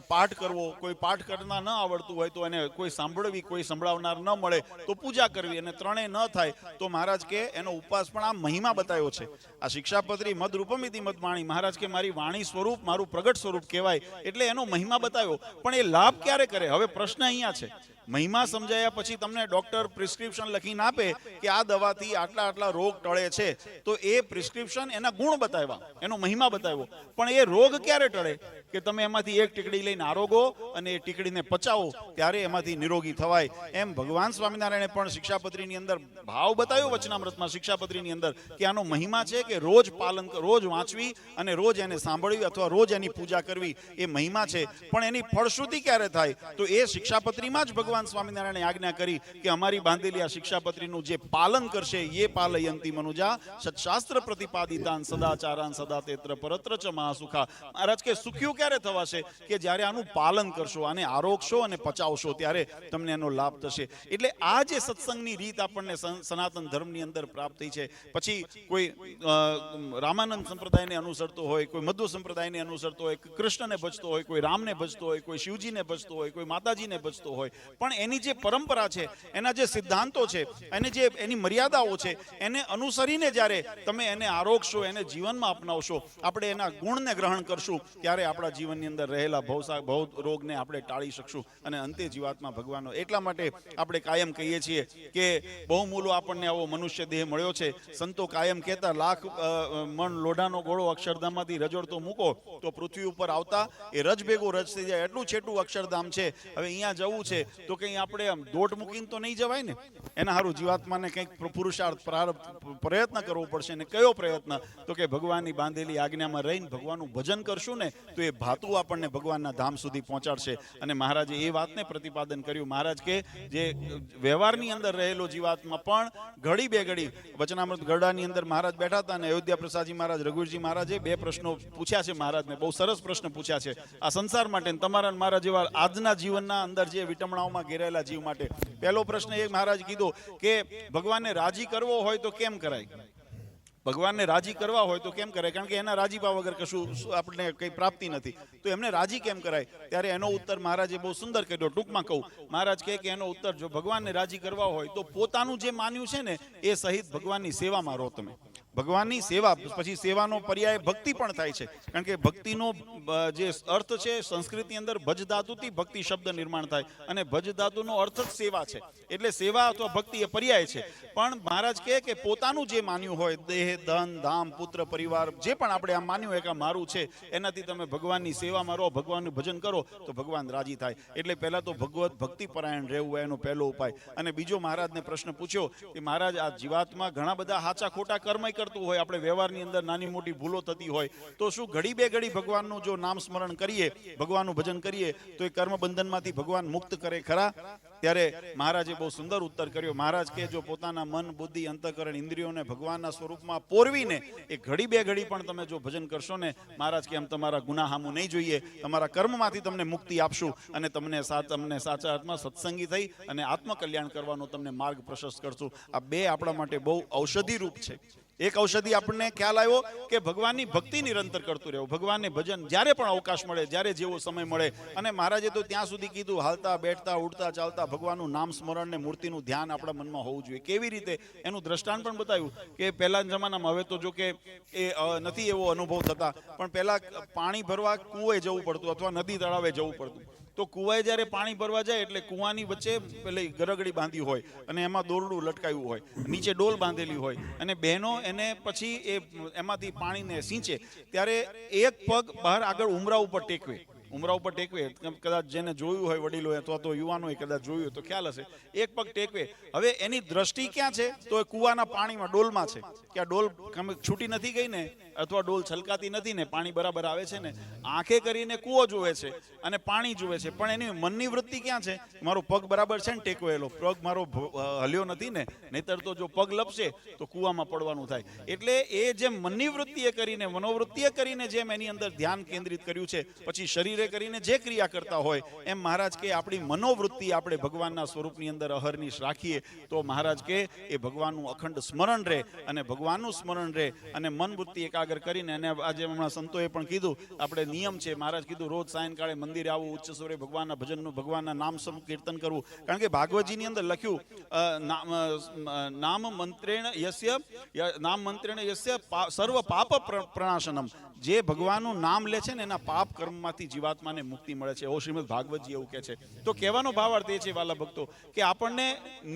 પાઠ કરવો, કોઈ પાઠ કરતા ન આવડતું હોય તો એને કોઈ સાંભળવી, કોઈ સંભળાવનાર ન મળે તો પૂજા કરવી, અને ત્રણેય ન થાય તો મહારાજ કે એનો ઉપવાસ. પણ આ મહિમા બતાવ્યો છે. આ શિક્ષાપત્રી મદ રૂપમિતિ મદ વાણી, મહારાજ કે મારી વાણી સ્વરૂપ, મારું પ્રગટ સ્વરૂપ કહેવાય, એટલે એનો મહિમા બતાવ્યો. પણ એ લાભ ક્યારે કરે? હવે પ્રશ્ન અહીંયા છે. મહિમા સમજાયા પછી તમને ડોક્ટર પ્રિસ્ક્રિપ્શન લખીને આપે કે આ દવાથી આટલા આટલા રોગ ટળે છે, તો એ પ્રિસ્ક્રિપ્શન એના ગુણ બતાવ્યા, એનો મહિમા બતાવ્યો. પણ એ રોગ ક્યારે ટળે? કે તમે એમાંથી એક ટીકડી લઈને આરોગો અને એ ટીકડીને પચાવો, ત્યારે એમાંથી નિરોગી થવાય. એમ ભગવાન સ્વામિનારાયણે પણ શિક્ષાપત્રીની અંદર ભાવ બતાવ્યો વચનામૃતમાં, શિક્ષાપત્રીની અંદર, કે આનો મહિમા છે કે રોજ પાલન, રોજ વાંચવી અને રોજ એને સાંભળવી અથવા રોજ એની પૂજા કરવી, એ મહિમા છે. પણ એની ફળશ્રુતિ ક્યારે થાય? તો એ શિક્ષાપત્રીમાં જ ભગવાન સ્વામિનારાયણે આજ્ઞા કરી કે અમારી બાંધેલી આ શિક્ષાપત્રીનું જે પાલન કરશે, યે પાલયંતી મનુજા સત્શાસ્ત્ર પ્રતિપાદિતાન સદાચારાન સદા તેત્ર પરત્ર ચ મહાસુખા. મહારાજ કે સુખ્યું ક્યારે થવાશે? કે જ્યારે આનું પાલન કરશો, આને આરોગશો અને પચાવશો, ત્યારે તમને એનો લાભ થશે. એટલે આ જે સત્સંગની રીત આપણને સનાતન ધર્મની અંદર પ્રાપ્ત થઈ છે. પછી કોઈ રામાનંદ સંપ્રદાયને અનુસરતો હોય, કોઈ મધ્વ સંપ્રદાયને અનુસરતો હોય, કૃષ્ણને ભજતો હોય, કોઈ રામને ભજતો હોય, કોઈ શિવજીને ભજતો હોય, કોઈ માતાજીને ભજતો હોય, પણ એની જે પરંપરા છે, એના જે સિદ્ધાંતો છે, એની મર્યાદાઓ છે, એને અનુસરીને જ્યારે તમે એને આરોગશો, એને જીવનમાં અપનાવશો, આપણે એના ગુણને ગ્રહણ કરશું, ત્યારે આપણા જીવનની અંદર રહેલા ભવ રોગને આપણે ટાળી શકશું અને અંતે જીવાત્મા ભગવાનનો. એટલા માટે આપણે કાયમ કહીએ છીએ કે બહુમૂલો આપણને આવો મનુષ્ય દેહ મળ્યો છે. સંતો કાયમ કહેતા, લાખ મણ લોઢાનો ગોળો અક્ષરધામમાંથી રજોડતો મૂકો તો પૃથ્વી ઉપર આવતા એ રજ ભેગો રજ થઈ જાય, એટલું છેટું અક્ષરધામ છે. હવે અહીંયા જવું છે તો કંઈ આપણે આમ દોટ મૂકીને તો નહીં જવાય ને. એના સારું જીવાત્માને કંઈક પુરુષાર્થ પ્રયત્ન કરવો પડશે. ને કયો પ્રયત્ન? તો કે ભગવાનની બાંધેલી આજ્ઞામાં રહીને ભગવાનનું ભજન કરશું ને, તો એ ભાતું આપણને ભગવાનના ધામ સુધી પહોંચાડશે. અને મહારાજે એ વાતને પ્રતિપાદન કર્યું. મહારાજ કે જે વ્યવહારની અંદર રહેલો જીવાત્મા પણ ઘડી બે ઘડી, વચનામૃત ગરડાની અંદર મહારાજ બેઠા હતા અને અયોધ્યા પ્રસાદજી મહારાજ, રઘુવીરજી મહારાજે બે પ્રશ્નો પૂછ્યા છે મહારાજને, બહુ સરસ પ્રશ્ન પૂછ્યા છે આ સંસાર માટે, તમારા મારા જેવા આજના જીવનના અંદર જે વિટમણાઓમાં ઘેરાયેલા જીવ માટે. પહેલો પ્રશ્ન એ મહારાજ કીધો કે ભગવાનને રાજી કરવો હોય તો કેમ કરાય? ભગવાનને રાજી કરવા હોય તો કેમ કરાય? કારણ કે એના રાજીપા વગર કશું આપણને કંઈ પ્રાપ્તિ નથી. તો એમને રાજી કેમ કરાય? ત્યારે એનો ઉત્તર મહારાજે બહુ સુંદર કર્યો. ટૂંકમાં કહું, મહારાજ કહે કે એનો ઉત્તર, જો ભગવાનને રાજી કરવા હોય તો પોતાનું જે માન્યું છે ને એ સહિત ભગવાનની સેવામાં રહો. તમે ભગવાનની સેવા, પછી સેવાનો પર્યાય ભક્તિ પણ થાય છે. કારણ કે ભક્તિનો જે અર્થ છે, સંસ્કૃતની અંદર ભજ ધાતુથી ભક્તિ શબ્દ નિર્માણ થાય, અને ભજ ધાતુનો અર્થ જ સેવા છે. એટલે સેવા અથવા ભક્તિ એ પર્યાય છે. પણ મહારાજ કહે કે પોતાનું જે માન્યું હોય, દેહ, ધન, ધામ, પુત્ર, પરિવાર, જે પણ આપણે આમ માન્યું હોય કે મારું છે, એનાથી તમે ભગવાનની સેવામાં રહો, ભગવાનનું ભજન કરો, તો ભગવાન રાજી થાય. એટલે પહેલા તો ભગવત ભક્તિ પરાયણ રહેવું એનો પહેલો ઉપાય. અને બીજો મહારાજને પ્રશ્ન પૂછ્યો કે મહારાજ, આ જીવાતમાં ઘણા બધા સાચા ખોટા કર્મ હોય, આપણે વ્યવહારની અંદર નાની મોટી ભૂલો થતી હોય, તો શું ઘડી બે ઘડી ભગવાનનું જો નામ સ્મરણ કરીએ, ભગવાનનું ભજન કરીએ, તો એ કર્મ બંધનમાંથી ભગવાન મુક્ત કરે ખરા? ત્યારે મહારાજે બહુ સુંદર ઉત્તર કર્યો. મહારાજ કે જો પોતાના મન, બુદ્ધિ, અંતઃકરણ, ઇન્દ્રિયોને ભગવાનના સ્વરૂપમાં પોરવીને એ ઘડી બે ઘડી પણ તમે જો ભજન કરશો ને, મહારાજ કે એમ તમારા ગુનાહ સામું નહીં જોઈએ, તમારા કર્મમાંથી તમને મુક્તિ આપશું અને તમને સાચા અર્થમાં સત્સંગી થઈ અને આત્મકલ્યાણ કરવાનો તમને માર્ગ પ્રશસ્ત કરશું. આ બે આપણા માટે બહુ ઔષધિ રૂપ છે. એક ઔષધિ આપણને ખ્યાલ આવ્યો કે ભગવાનની ભક્તિ નિરંતર કરતું રહેવું, ભગવાનને ભજન જ્યારે પણ અવકાશ મળે, જ્યારે જેવો સમય મળે. અને મહારાજે તો ત્યાં સુધી કીધું, હાલતા, બેઠતા, ઉડતા, ચાલતા ભગવાનનું નામ સ્મરણ ને મૂર્તિનું ધ્યાન આપણા મનમાં હોવું જોઈએ. કેવી રીતે? એનું દ્રષ્ટાંત પણ બતાવ્યું કે પહેલાના જમાનામાં, હવે તો જો કે એ નથી એવો અનુભવ થતા, પણ પહેલા પાણી ભરવા કૂએ જવું પડતું અથવા નદી તળાવે જવું પડતું. તો કૂવાએ જ્યારે પાણી ભરવા જાય એટલે કૂવાની વચ્ચે પેલી ગરગડી બાંધી હોય અને એમાં દોરડું લટકાવ્યું હોય, નીચે ડોલ બાંધેલી હોય, અને બહેનો એને પછી એમાંથી પાણીને સિંચે ત્યારે એક પગ બહાર આગળ ઉમરા ઉપર ટેકવે. કદાચ જેને જોયું હોય વડીલો અથવા તો યુવાનોએ કદાચ જોયું હોય તો ખ્યાલ હશે, એક પગ ટેકવે. હવે એની દ્રષ્ટિ ક્યાં છે? તો એ કૂવાના પાણીમાં, ડોલમાં છે. કે આ ડોલ છૂટી નથી ગઈ ને, અથવા ડોલ છલકાતી નથી ને, પાણી બરાબર આવે છે ને. આંખે કરીને કૂવો જોવે છે અને પાણી જોવે છે, પણ એની મનની વૃત્તિ ક્યાં છે? મારો પગ બરાબર છે ને ટેકવેલો, પગ મારો હલ્યો નથી ને, નહીતર તો જો પગ લપશે તો કૂવામાં પડવાનું થાય. એટલે એ જેમ મનની વૃત્તિએ કરીને, મનોવૃત્તિએ કરીને જેમ એની અંદર ધ્યાન કેન્દ્રિત કર્યું છે, પછી શરીર શરીરે કરીને જે ક્રિયા કરતા હોય એમ મહારાજ કે આપણી મનોવૃત્તિ આપણે ભગવાનના સ્વરૂપની અંદર અહર્નિશ રાખીએ તો મહારાજ કે એ ભગવાનનું અખંડ સ્મરણ રહે અને ભગવાનનું સ્મરણ રહે અને મન વૃત્તિ એકાગ્ર કરીને. અને આજે હમણાં સંતોએ પણ કીધું આપણે નિયમ છે, મહારાજ કીધું રોજ સાયંકાળે મંદિરે આવવું, ઉચ્ચ સ્વરે ભગવાનના ભજનનું ભગવાનના નામ કીર્તન કરવું. કારણ કે ભાગવતજીની અંદર લખ્યું નામ મંત્રેણ યસ્ય સર્વ પાપ પ્રણાશનમ. જે ભગવાનનું નામ લે છે ને એના પાપ કર્મમાંથી જીવાત્માને મુક્તિ મળે છે, એવો શ્રીમદ ભાગવતજી એવું કહે છે. તો કહેવાનો ભાવાર્થ એ છે વાલા ભક્તો કે આપણને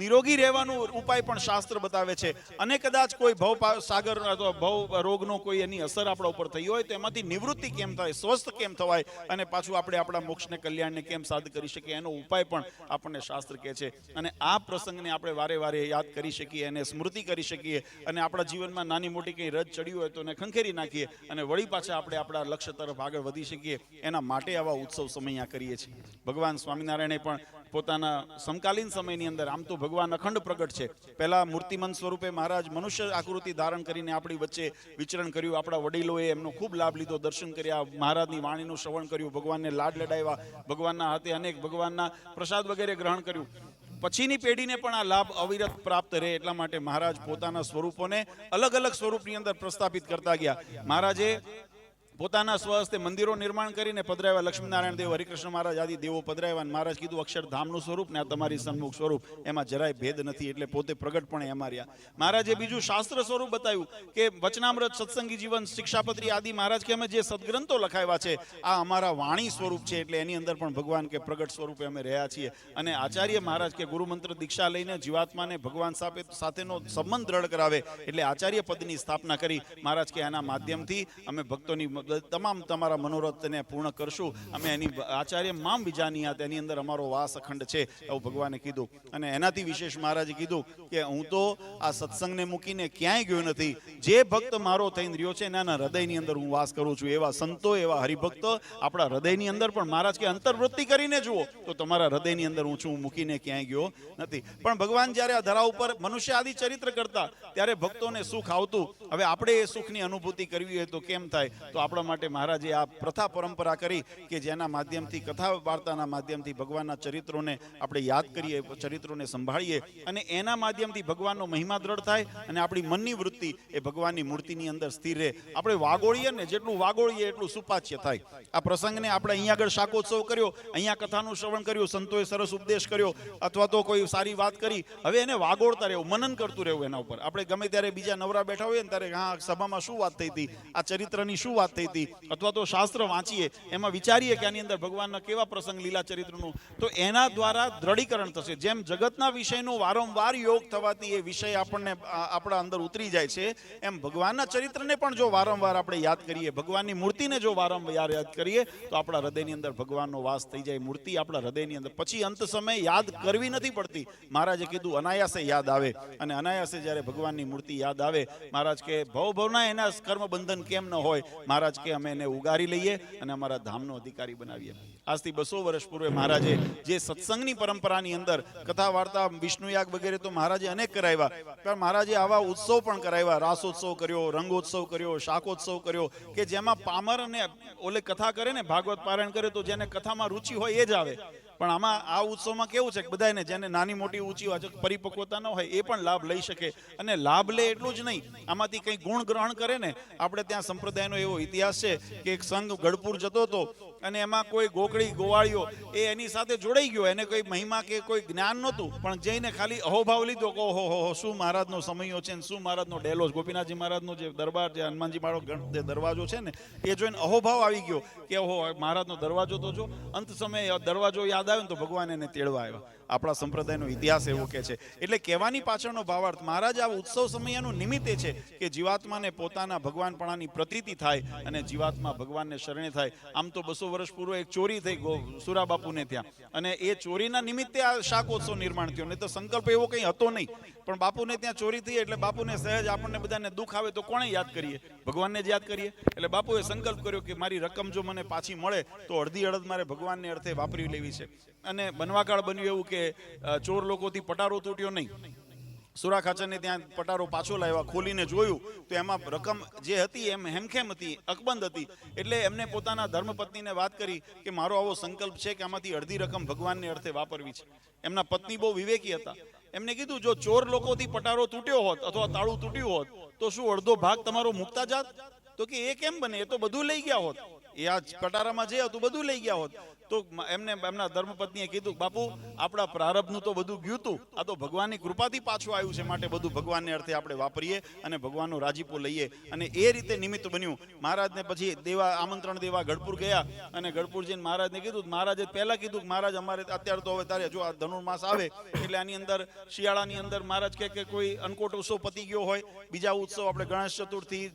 નિરોગી રહેવાનું ઉપાય પણ શાસ્ત્ર બતાવે છે. અને કદાચ કોઈ ભવ સાગર અથવા ભવ રોગનો કોઈ એની અસર આપણા ઉપર થઈ હોય તો એમાંથી નિવૃત્તિ કેમ થાય, સ્વસ્થ કેમ થવાય અને પાછું આપણે આપણા મોક્ષને કલ્યાણને કેમ સાધ કરી શકીએ એનો ઉપાય પણ આપણને શાસ્ત્ર કહે છે. અને આ પ્રસંગને આપણે વારે વારે યાદ કરી શકીએ અને સ્મૃતિ કરી શકીએ અને આપણા જીવનમાં નાની મોટી કંઈ રજ ચડ્યું હોય તો એને ખંખેરી નાખીએ અને વળી પાછા આપણે આપણા લક્ષ્ય તરફ આગળ વધી શકીએ. એના માટે આવા ઉત્સવ સમય કરીએ છીએ. ભગવાન સ્વામિનારાયણે પણ પોતાના સમકાલીન સમયની અંદર આમ તો ભગવાન અખંડ પ્રગટ છે. પહેલા મૂર્તિમંત સ્વરૂપે મહારાજ મનુષ્ય આકૃતિ ધારણ કરીને આપણી વચ્ચે વિચરણ કર્યું. આપણા વડીલોએ એમનો ખૂબ લાભ લીધો, દર્શન કર્યા, મહારાજની વાણીનું શ્રવણ કર્યું, ભગવાનને લાડ લડાવ્યા, ભગવાનના હાથે અનેક ભગવાનના પ્રસાદ વગેરે ગ્રહણ કર્યું. પછીની પેઢીને પણ આ લાભ અવિરત પ્રાપ્ત રહે એટલા માટે મહારાજ પોતાના સ્વરૂપોને અલગ અલગ સ્વરૂપની અંદર પ્રસ્થાપિત કરતા ગયા. મહારાજે પોતાના સ્વહસ્તે મંદિરો નિર્માણ કરીને પધરાવ્યા. લક્ષ્મીનારાયણ દેવ, હરિકૃષ્ણ મહારાજ આદિ દેવો પધરાવ્યા. મહારાજ કીધું અક્ષરધામનું સ્વરૂપ ને આ તમારી સન્મુખ સ્વરૂપ, એમાં જરાય ભેદ નથી, એટલે પોતે પ્રગટ પણ એમાં રહ્યા. મહારાજે બીજું શાસ્ત્ર સ્વરૂપ બતાવ્યું કે વચનામૃત, સત્સંગી જીવન, શિક્ષાપત્રી આદિ મહારાજ કે અમે જે સદગ્રંથો લખાવ્યા છે આ અમારા વાણી સ્વરૂપ છે, એટલે એની અંદર પણ ભગવાન કે પ્રગટ સ્વરૂપે અમે રહ્યા છીએ. અને આચાર્ય મહારાજ કે ગુરુમંત્ર દીક્ષા લઈને જીવાત્માને ભગવાન સાથેનો સંબંધ દ્રઢ કરાવે એટલે આચાર્ય પદની સ્થાપના કરી. મહારાજ કે આના માધ્યમથી અમે ભક્તોની તમામ તમારા મનોરથને પૂર્ણ કરશું. અમે એની આચાર્ય મામ વિજાનીયા, તેની અંદર અમારો વાસ અખંડ છે એવું ભગવાને કીધું. અને એનાથી વિશેષ મહારાજે કીધું કે હું તો આ સત્સંગને મૂકીને ક્યાંય ગયો નથી. જે ભક્ત મારો થઈને રહ્યો છે એના હૃદયની અંદર હું વાસ કરું છું. એવા સંતો, એવા હરિભક્ત આપણા હૃદયની અંદર પણ મહારાજ કે અંતર્વૃત્તિ કરીને જુઓ તો તમારા હૃદયની અંદર હું છું, મૂકીને ક્યાંય ગયો નથી. પણ ભગવાન જ્યારે આ ધરા ઉપર મનુષ્ય આદિ ચરિત્ર કરતા ત્યારે ભક્તોને સુખ આવતું. હવે આપણે એ સુખની અનુભૂતિ કરવી હોય તો કેમ થાય? તો આપણા માટે મહારાજે આ પ્રથા પરંપરા કરી કે જેના માધ્યમથી કથા વાર્તાના માધ્યમથી ભગવાનના ચરિત્રોને આપણે યાદ કરીએ, ચરિત્રોને સંભાળીએ અને એના માધ્યમથી ભગવાનનો મહિમા દ્રઢ થાય અને આપણી મનની વૃત્તિ એ ભગવાનની મૂર્તિની અંદર સ્થિર રહે. આપણે વાગોળીએ ને જેટલું વાગોળીએ એટલું સુપાચ્ય થાય. આ પ્રસંગને આપણે અહીંયા આગળ શાકોત્સવ કર્યો, અહીંયા કથાનું શ્રવણ કર્યું, સંતોએ સરસ ઉપદેશ કર્યો અથવા તો કોઈ સારી વાત કરી, હવે એને વાગોળતા રહેવું, મનન કરતું રહેવું એના ઉપર. આપણે ગમે ત્યારે બીજા નવરા બેઠા હોઈએ ને ત્યારે હા સભામાં શું વાત થઈ હતી, આ ચરિત્રની શું વાત થઈ હતી, અથવા તો શાસ્ત્ર વાંચીએ એમાં વિચારીએ કે આની અંદર ભગવાનના કેવા પ્રસંગ લીલા ચરિત્રનું, તો એના દ્વારા દ્રઢીકરણ થશે. જેમ જગતના વિષયનો વારંવાર યોગ થવાથી એ વિષય આપણને આપણા અંદર ઉતરી જાય છે, એમ ભગવાનના ચરિત્રને પણ જો વારંવાર આપણે યાદ કરીએ, ભગવાનની મૂર્તિને જો વારંવાર યાદ કરીએ તો આપણા હૃદયની અંદર ભગવાનનો વાસ થઈ જાય. મૂર્તિ આપણા હૃદયની અંદર પછી અંત સમય યાદ કરવી નથી પડતી. મહારાજે કીધું અનાયાસે યાદ આવે. અને અનાયાસે જ્યારે ભગવાનની મૂર્તિ યાદ આવે, મહારાજ કે ભવભવના એના કર્મ બંધન કેમ ન હોય, મહારાજ કે અમે એને ઉગારી લઈએ અને અમારા ધામનો અધિકારી બનાવીએ. આજથી 200 વર્ષ પૂર્વે મહારાજે જે સત્સંગની પરંપરાની અંદર કથા વાર્તા, વિષ્ણુયાગ વગેરે તો મહારાજે અનેક કરાવ્યા, પણ મહારાજે આવા ઉત્સવ પણ કરાવ્યા. રાસોત્સવ કર્યો, રંગોત્સવ કર્યો, શાકોત્સવ કર્યો કે જેમાં પામર અને ઓલે કથા કરે ને, ભાગવત પારાયણ કરે તો જેને કથામાં રુચિ હોય એ જ આવે. પણ આમાં આ ઉત્સવમાં કેવું છે કે બધાને જેને નાની મોટી ઊંચી પરિપક્વતા ન હોય એ પણ લાભ લઈ શકે. અને લાભ લે એટલું જ નહીં, આમાંથી કંઈ ગુણ ગ્રહણ કરે ને. આપણે ત્યાં સંપ્રદાયનો એવો ઇતિહાસ છે કે એક સંઘ ગઢપુર જતો હતો અને એમાં કોઈ ગોકળી ગોવાળિયો એ એની સાથે જોડાઈ ગયો. એને કોઈ મહિમા કે કોઈ જ્ઞાન નહોતું, પણ જઈને ખાલી અહોભાવ લીધો કે ઓહો શું મહારાજનો સમયો છે ને શું મહારાજનો ડેલો. ગોપીનાથજી મહારાજનો જે દરબાર, જે હનુમાનજી માળો દરવાજો છે ને, એ જોઈને અહોભાવ આવી ગયો કે ઓહો મહારાજનો દરવાજો તો જો. અંત સમયે દરવાજો યાદ આવ્યો ને તો ભગવાન એને તેડવા આવ્યા. આપણા સંપ્રદાયનો ઇતિહાસ એવો કે છે. એટલે કહેવાની પાછળનો ભાવાર્થ, મહારાજ આ ઉત્સવ સમયનું નિમિત્તે છે કે જીવાત્માને પોતાના ભગવાનપણાની પ્રતીતિ થાય અને જીવાત્મા ભગવાનને શરણે થાય. આમ તો 200 વર્ષ પૂર્વે એક ચોરી થઈ સુરા બાપુને ત્યાં, અને એ ચોરીના નિમિત્તે આ શાકોત્સવ નિર્માણ થયો. નહીં તો સંકલ્પ એવો કંઈ હતો નહીં, પણ બાપુને ત્યાં ચોરી થઈ એટલે બાપુને સહેજ આપણને બધાને દુઃખ આવે તો કોણે યાદ કરીએ? ભગવાનને જ યાદ કરીએ. એટલે બાપુએ સંકલ્પ કર્યો કે મારી રકમ જો મને પાછી મળે તો અડધી અડધ મારે ભગવાનને અર્થે વાપરી લેવી છે. અને બનવાકાળ બન્યું એવું કે ચોર લોકોથી પટારો તૂટ્યો નહીં, સુરા ખાચરને ત્યાં પટારો પાછો લાવ્યા, ખોલીને જોયું તો એમાં રકમ જે હતી એમ હેમખેમ હતી, અકબંધ હતી. એટલે એમને પોતાના ધર્મપત્નીને વાત કરી કે મારો આવો સંકલ્પ છે કે આમાંથી અડધી રકમ ભગવાનને અર્થે વાપરવી છે. એમના પત્ની બહુ વિવેકી હતા. એમને કીધું જો ચોર લોકોથી પટારો તૂટ્યો હોત અથવા તાળું તૂટ્યું હોત તો શું અડધો ભાગ તમારો મુકતા જાત? તો કે એ કેમ બને, એ તો બધું લઈ ગયા હોત, એ આ પટારામાં જે હતું બધું લઈ ગયા હોત. તો એમને એમના ધર્મપત્નીએ કીધું બાપુ આપણા પ્રારબ્ધનું તો બધું ગયું હતું, આ તો ભગવાનની કૃપાથી પાછું આવ્યું છે, માટે બધું ભગવાનને અર્થે આપણે વાપરીએ અને ભગવાનનો રાજીપો લઈએ. અને એ રીતે નિમિત્ત બન્યું. મહારાજને પછી દેવા આમંત્રણ દેવા ગઢપુર ગયા અને ગઢપુર જઈને મહારાજને કીધું. મહારાજે પહેલા કીધું કે મહારાજ અમારે અત્યારે તો હવે તારે જો આ ધનુર્માસ આવે એટલે આની અંદર શિયાળાની અંદર મહારાજ કે કોઈ અન્નકોટ ઉત્સવ પતી ગયો હોય, બીજા ઉત્સવ આપણે ગણેશ ચતુર્થી,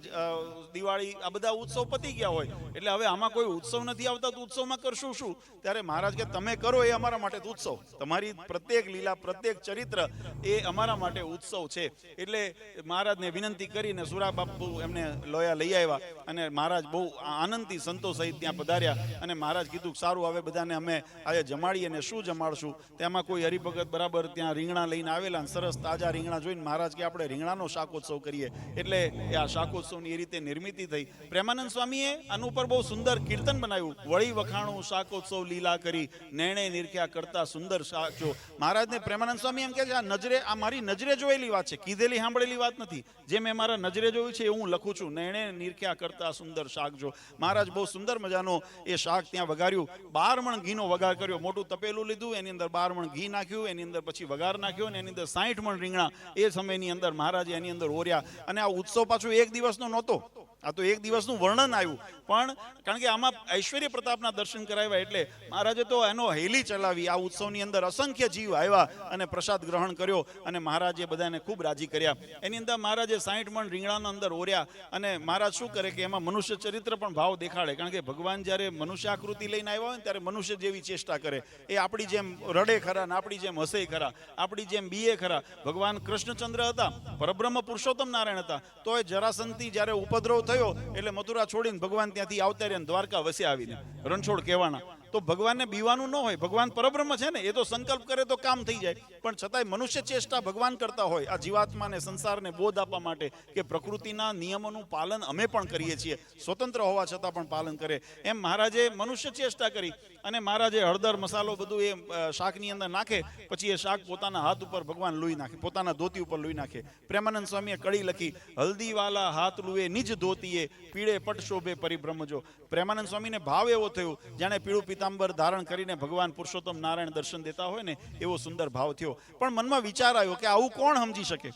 દિવાળી, આ બધા ઉત્સવ પતી ગયા હોય, એટલે હવે આમાં કોઈ ઉત્સવ નથી આવતા તો ઉત્સવમાં કરશું શું? ત્યારે મહારાજ કે તમે કરો એ અમારા માટે ઉત્સવ, તમારી પ્રત્યેક લીલા, પ્રત્યેક ચરિત્ર એ અમારા માટે ઉત્સવ છે. એટલે મહારાજને વિનંતી કરીને સુરા બાપુ એમને લોયા લઈ આવ્યા અને મહારાજ બહુ આનંદથી સંતો સહિત ત્યાં પધાર્યા. અને મહારાજ કીધું સારું હવે બધાને અમે આજે જમાડીએ ને શું જમાડશું? તેમાં કોઈ હરિભગત બરાબર ત્યાં રીંગણા લઈને આવેલા, સરસ તાજા રીંગણા જોઈને મહારાજ કે આપણે રીંગણાનો શાકોત્સવ કરીએ. એટલે એ આ શાકોત્સવની એ રીતે નિર્મિતિ થઈ. પ્રેમાનંદ સ્વામીએ આનું ઉપર બહુ સુંદર કીર્તન બનાવ્યું. વળી વખાણું શાકોત્સવ લીલા કરી, નેણે નિરખ્યા કરતા સુંદર શાકજો. મહારાજને પ્રેમાનંદ સ્વામી એમ કહે છે આ નજરે, આ મારી નજરે જોયેલી વાત છે, કીધેલી સાંભળેલી વાત નથી. જે મેં મારા નજરે જોયું છે એ હું લખું છું. નેણે નિરખ્યા કરતા સુંદર શાકજો. મહારાજ બહુ સુંદર મજાનો એ શાક ત્યાં વઘાર્યું. 12 મણ ઘીનો વઘાર કર્યો. મોટું તપેલું લીધું, એની અંદર 12 મણ ઘી નાખ્યું, એની અંદર પછી વઘાર નાખ્યો, અને એની અંદર 60 મણ રીંગણા એ સમયની અંદર મહારાજે એની અંદર ઓર્યા. અને આ ઉત્સવ પાછું એક દિવસનો નહોતો, આ તો એક દિવસનું વર્ણન આવ્યું. પણ કારણ કે આમાં ઐશ્વર્ય પ્રતાપના દર્શન કરાવ્યા એટલે મહારાજે તો એનો હેલી ચલાવી. આ ઉત્સવની અંદર અસંખ્ય જીવ આવ્યા અને પ્રસાદ ગ્રહણ કર્યો અને મહારાજે બધાને ખૂબ રાજી કર્યા. એની અંદર મહારાજે 60 મણ રીંગણાનો અંદર ઓર્યા. અને મહારાજ શું કરે કે એમાં મનુષ્ય ચરિત્ર પણ ભાવ દેખાડે. કારણ કે ભગવાન જ્યારે મનુષ્ય આકૃતિ લઈને આવ્યા હોય ને ત્યારે મનુષ્ય જેવી ચેષ્ટા કરે. એ આપણી જેમ રડે ખરા ને આપણી જેમ હસે ખરા, આપણી જેમ બીએ ખરા. ભગવાન કૃષ્ણચંદ્ર હતા, પરબ્રહ્મ પુરુષોત્તમ નારાયણ હતા, તો એ જરાસંધથી જ્યારે ઉપદ્રવ થયો એટલે મથુરા છોડીને ભગવાન ત્યાંથી આવતા રહ્યા, દ્વારકા વસ્યા આવીને રણછોડ કહેવાના. તો ભગવાનને બીવાનું ન હોય, ભગવાન પરબ્રહ્મ છે ને, એ તો સંકલ્પ કરે તો કામ થઈ જાય. પણ છતાંય મનુષ્ય ચેષ્ટા ભગવાન કરતા હોય આ જીવાત્માને, સંસારને બોધ આપવા માટે કે પ્રકૃતિના નિયમોનું પાલન અમે પણ કરીએ છીએ, સ્વતંત્ર હોવા છતાં પણ પાલન કરે. એમ મહારાજે મનુષ્ય ચેષ્ટા કરી અને મહારાજે હળદર મસાલો બધું એ શાકની અંદર નાખે. પછી એ શાક પોતાના હાથ ઉપર ભગવાન લૂઈ નાખે, પોતાના ધોતી ઉપર લૂઈ નાખે. પ્રેમાનંદ સ્વામીએ કડી લખી, હલ્દીવાલા હાથ લુએ નિજ ધોતીએ, પીળે પટ શોભે પરિબ્રહ્મજો. પ્રેમાનંદ સ્વામીને ભાવ એવો થયો જાણે પીળું પિતાંબર ધારણ કરીને ભગવાન પુરુષોત્તમ નારાયણ દર્શન દેતા હોય ને એવો સુંદર ભાવ થયો. પણ મનમાં વિચાર આવ્યો કે આવું કોણ સમજી શકે?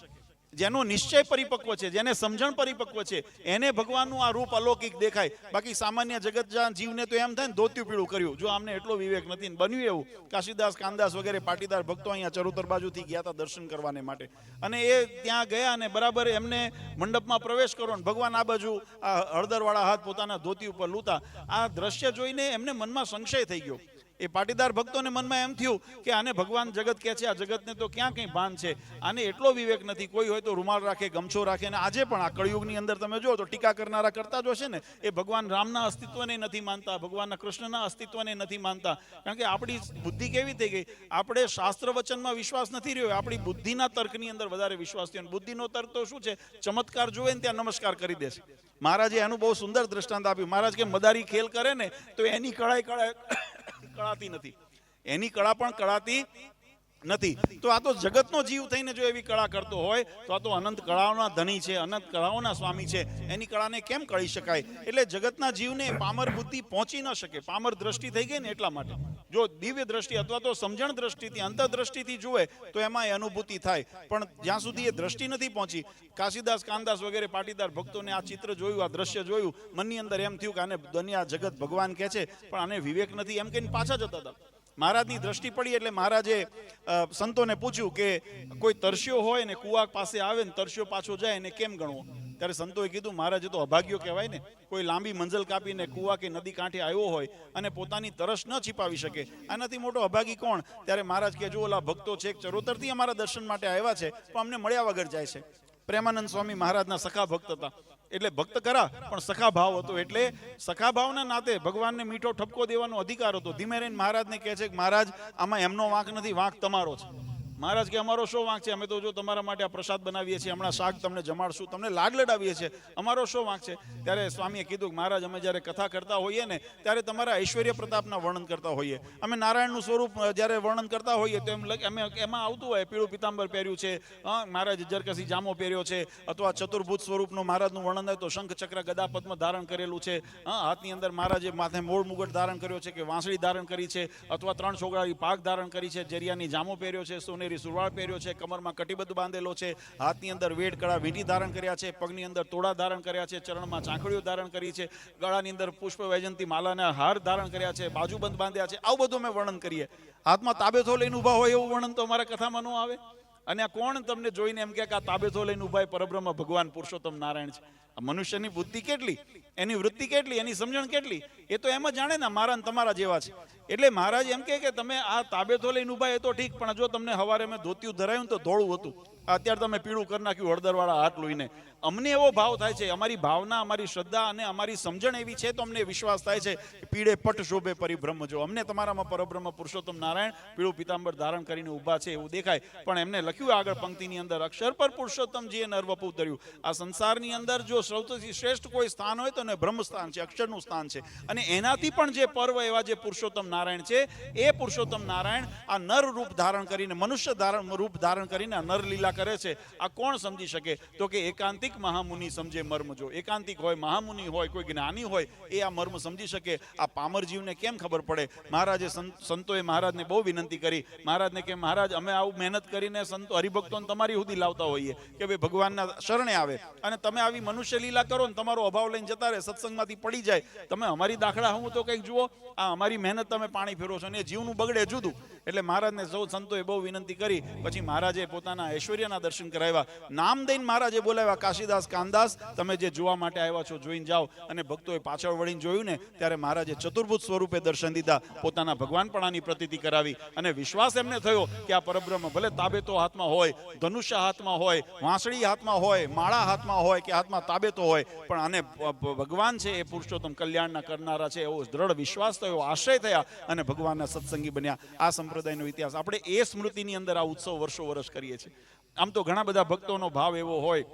જેનો નિશ્ચય પરિપક્વ છે, જેને સમજણ પરિપક્વ છે, એને ભગવાનનું આ રૂપ અલૌકિક દેખાય. બાકી સામાન્ય જગતજાન જીવને તો એમ થાય ને ધોત્યું પીળું કર્યું. જો આમને એટલો વિવેક નથી. બન્યું એવું, કાશીદાસ, કાનદાસ વગેરે પાટીદાર ભક્તો અહીંયા ચરોતર બાજુથી ગયા હતા દર્શન કરવાને માટે. અને એ ત્યાં ગયા અને બરાબર એમને મંડપમાં પ્રવેશ કરો ને ભગવાન આ બાજુ આ હળદરવાળા હાથ પોતાના ધોતી ઉપર લૂતા. આ દ્રશ્ય જોઈને એમને મનમાં સંશય થઈ ગયો. એ પાટીદાર ભક્તોને મનમાં એમ થયું કે આને ભગવાન જગત કહે છે, આ જગતને તો ક્યાં કંઈ ભાન છે, આને એટલો વિવેક નથી. કોઈ હોય તો રૂમાલ રાખે, ગમછો રાખે. અને આજે પણ આ કળયુગની અંદર તમે જુઓ તો ટીકા કરનારા કરતા જ હશે ને, એ ભગવાન રામના અસ્તિત્વને નથી માનતા, ભગવાનના કૃષ્ણના અસ્તિત્વને નથી માનતા. કારણ કે આપણી બુદ્ધિ કેવી થઈ ગઈ, આપણે શાસ્ત્ર વચનમાં વિશ્વાસ નથી રહ્યો, આપણી બુદ્ધિના તર્કની અંદર વધારે વિશ્વાસ થયો. બુદ્ધિનો તર્ક તો શું છે, ચમત્કાર જોવે ને ત્યાં નમસ્કાર કરી દેશે. મહારાજે એનું બહુ સુંદર દ્રષ્ટાંત આપ્યું. મહારાજ કે મદારી ખેલ કરે ને તો એની કળાતી નથી, એની કળા પણ કળાતી નથી. તો આ તો જગતનો જીવ થઈને જો એવી કળા કરતો હોય તો આ તો અનંત કળાઓના ધણી છે, અનંત કળાઓના સ્વામી છે. એની કળાને કેમ કળી શકાય? એટલે જગતના જીવને પામર બુદ્ધિ પહોંચી ન શકે, પામર દ્રષ્ટિ થઈ ગઈ ને એટલા માટે. જો દિવ્ય દ્રષ્ટિ અથવા તો સમજણ દ્રષ્ટિથી, અંતરદ્રષ્ટિથી જુએ તો એમાં એ અનુભૂતિ થાય. પણ જ્યાં સુધી એ દ્રષ્ટિ નથી પહોંચી, કાશીદાસ, કાનદાસ વગેરે પાટીદાર ભક્તોને આ ચિત્ર જોયું, આ દ્રશ્ય જોયું, મનની અંદર એમ થયું કે આને દુનિયા જગત ભગવાન કહે છે પણ આને વિવેક નથી, એમ કહીને પાછા જતા હતા. મહારાજની દ્રષ્ટિ પડી એટલે મહારાજે સંતોને પૂછ્યું કે કોઈ તરસ્યો હોય ને કુવા પાસે આવે ને તરસ્યો પાછો જાય એને કેમ ગણવો? ત્યારે સંતોએ કીધું મહારાજે તો અભાગ્યો કહેવાય ને. કોઈ લાંબી મંજલ કાપીને કુવા કે નદી કાંઠે આવ્યો હોય અને પોતાની તરસ ન छिपाવી શકે, આનાથી મોટો અભાગી કોણ? ત્યારે મહારાજ કે જો ઓલા ભક્તો છે ચરોતરથી અમારા દર્શન માટે આવ્યા છે પણ અમને મળ્યા વગર જાય છે. પ્રેમાનંદ સ્વામી મહારાજના સખા ભક્ત હતા, એટલે ભક્ત કરા પણ સખા ભાવ હતો. એટલે સખા ભાવના નાતે ભગવાનને મીઠો ઠપકો દેવાનો અધિકાર હતો. ધીમે રહીને મહારાજને કહે છે કે મહારાજ આમાં એમનો વાંક નથી, વાંક તમારો છે. મહારાજ કે અમારો શો વાંક છે, અમે તો જો તમારા માટે આ પ્રસાદ બનાવીએ છીએ, હમણાં શાક તમને જમાડશું, તમને લાડ લડાવીએ છીએ, અમારો શો વાંક છે? ત્યારે સ્વામીએ કીધું કે મહારાજ અમે જ્યારે કથા કરતા હોઈએ ને ત્યારે તમારા ઐશ્વર્ય પ્રતાપના વર્ણન કરતા હોઈએ, અમે નારાયણનું સ્વરૂપ જ્યારે વર્ણન કરતા હોઈએ તો અમે એમાં આવતું હોય પીળું પિતાંબર પહેર્યું છે, મહારાજ જરકસી જામો પહેર્યો છે, અથવા ચતુર્ભુજ સ્વરૂપનું મહારાજનું વર્ણન હોય તો શંખ ચક્ર ગદા પદ્મ ધારણ કરેલું છે, હાથની અંદર મહારાજે માથે મોળ મુગટ ધારણ કર્યો છે કે વાંસળી ધારણ કરી છે, અથવા 3 છોગડાની પાક ધારણ કરી છે, જરિયાની જામો પહેર્યો છે, સોનેરી સુરવાળ પહેર્યો છે, કમરમાં કટિબદ્ધ બાંધેલો છે, હાથની અંદર વેડ કળા વીંટી ધારણ કર્યા છે, પગની અંદર તોડા ધારણ કર્યા છે, ચરણમાં ચાંખડીઓ ધારણ કરી છે, ગળાની અંદર પુષ્પ વૈજયંતી માલાના હાર ધારણ કર્યા છે, બાજુબંધ બાંધ્યા છે, આવું બધું અમે વર્ણન કરીએ. હાથમાં તાબેથો લઈને ઊભા હોય એવું વર્ણન તો અમારા કથામાં ન આવે. અને આ કોણ તમને જોઈને એમ કે આ તાબેથો લઈને ઊભા પરબ્રહ્મ ભગવાન પુરુષોત્તમ નારાયણ છે? આ મનુષ્યની બુદ્ધિ કેટલી, એની વૃત્તિ કેટલી, એની સમજણ કેટલી, એ તો એમ જ જાણે ને મારા ને તમારા જેવા છે. એટલે મહારાજ એમ કે તમે આ તાબેથો લઈને ઊભા એ તો ઠીક, પણ જો તમને હવારે મેં ધોતિયું ધરાયું તો ધોળું હતું, અત્યારે તમે પીળું કરી નાખ્યું હળદરવાળા હાથ લોહીને. અમને એવો ભાવ થાય છે, અમારી ભાવના, અમારી શ્રદ્ધા અને અમારી સમજણ એવી છે તો અમને વિશ્વાસ થાય છે પીળે પટ શોભે પરિબ્રહ્મ જો. અમને તમારામાં પરબ્રહ્મ પુરુષોત્તમ નારાયણ પીળું પિતાંબર ધારણ કરીને ઊભા છે એવું દેખાય. પણ એમને લખ્યું આગળ પંક્તિની અંદર, અક્ષર પર પુરુષોત્તમજીએ નરવપુ ધર્યું. આ સંસારની અંદર જો સૌથી શ્રેષ્ઠ કોઈ સ્થાન હોય તો ને બ્રહ્મ સ્થાન છે, અક્ષરનું સ્થાન છે. અને એનાથી પણ જે પર્વ એવા જે પુરુષોત્તમ નારાયણ છે, એ પુરુષોત્તમ નારાયણ આ નર રૂપ ધારણ કરીને, મનુષ્ય રૂપ ધારણ કરીને આ નર લીલા કરે છે. આ કોણ સમજી શકે? તો કે એકાંતિક મહામુનિ સમજે મર્મ જો. એકાંતિક હોય, મહામુનિ હોય, કોઈ જ્ઞાની હોય, એ આ મર્મ સમજી શકે. આ પામર જીવને કેમ ખબર પડે? મહારાજે સંતોએ મહારાજને બહુ વિનંતી કરી. મહારાજને કે મહારાજ અમે આવું મહેનત કરીને સંતો હરિભક્તોને તમારી સુધી લાવતા હોઈએ કે ભાઈ ભગવાનના શરણે આવે, અને તમે આવી મનુષ્ય લીલા કરો ને તમારો અભાવ લઈને જતા રહે, સત્સંગમાંથી પડી જાય. તમે અમારી દાખલા હું તો કંઈક જુઓ, આ અમારી મહેનત તમે પાણી ફેરો છો, અને જીવનું બગડે જુદું. એટલે મહારાજને સૌ સંતોએ બહુ વિનંતી કરી. પછી મહારાજે પોતાના ઐશ્વર્યના દર્શન કરાવ્યા. નામ દઈને મહારાજે બોલાવ્યા, કાશીદાસ, કાનદાસ, તમે જે જોવા માટે આવ્યા છો જોઈને જાઓ. અને ભક્તોએ પાછળ વળીને જોયું ને ત્યારે મહારાજે ચતુર્ભુજ સ્વરૂપે દર્શન દીધા, પોતાના ભગવાનપણાની પ્રતીતિ કરાવી. અને વિશ્વાસ એમને થયો કે આ પરબ્રહ્મ ભલે તાબેતો હાથમાં હોય, ધનુષ્ય હાથમાં હોય, વાંસળી હાથમાં હોય, માળા હાથમાં હોય કે હાથમાં તાબેતો હોય, પણ આને ભગવાન છે એ પુરુષોત્તમ કલ્યાણના કરનારા છે એવો દ્રઢ વિશ્વાસ થયો, આશ્રય થયા અને ભગવાનના સત્સંગી બન્યા. આ સંપ્રદાયનો ઇતિહાસ. આપણે એ સ્મૃતિની અંદર આ ઉત્સવ વર્ષો વર્ષ કરીએ છીએ. આમ તો ઘણા બધા ભક્તોનો ભાવ એવો હોય,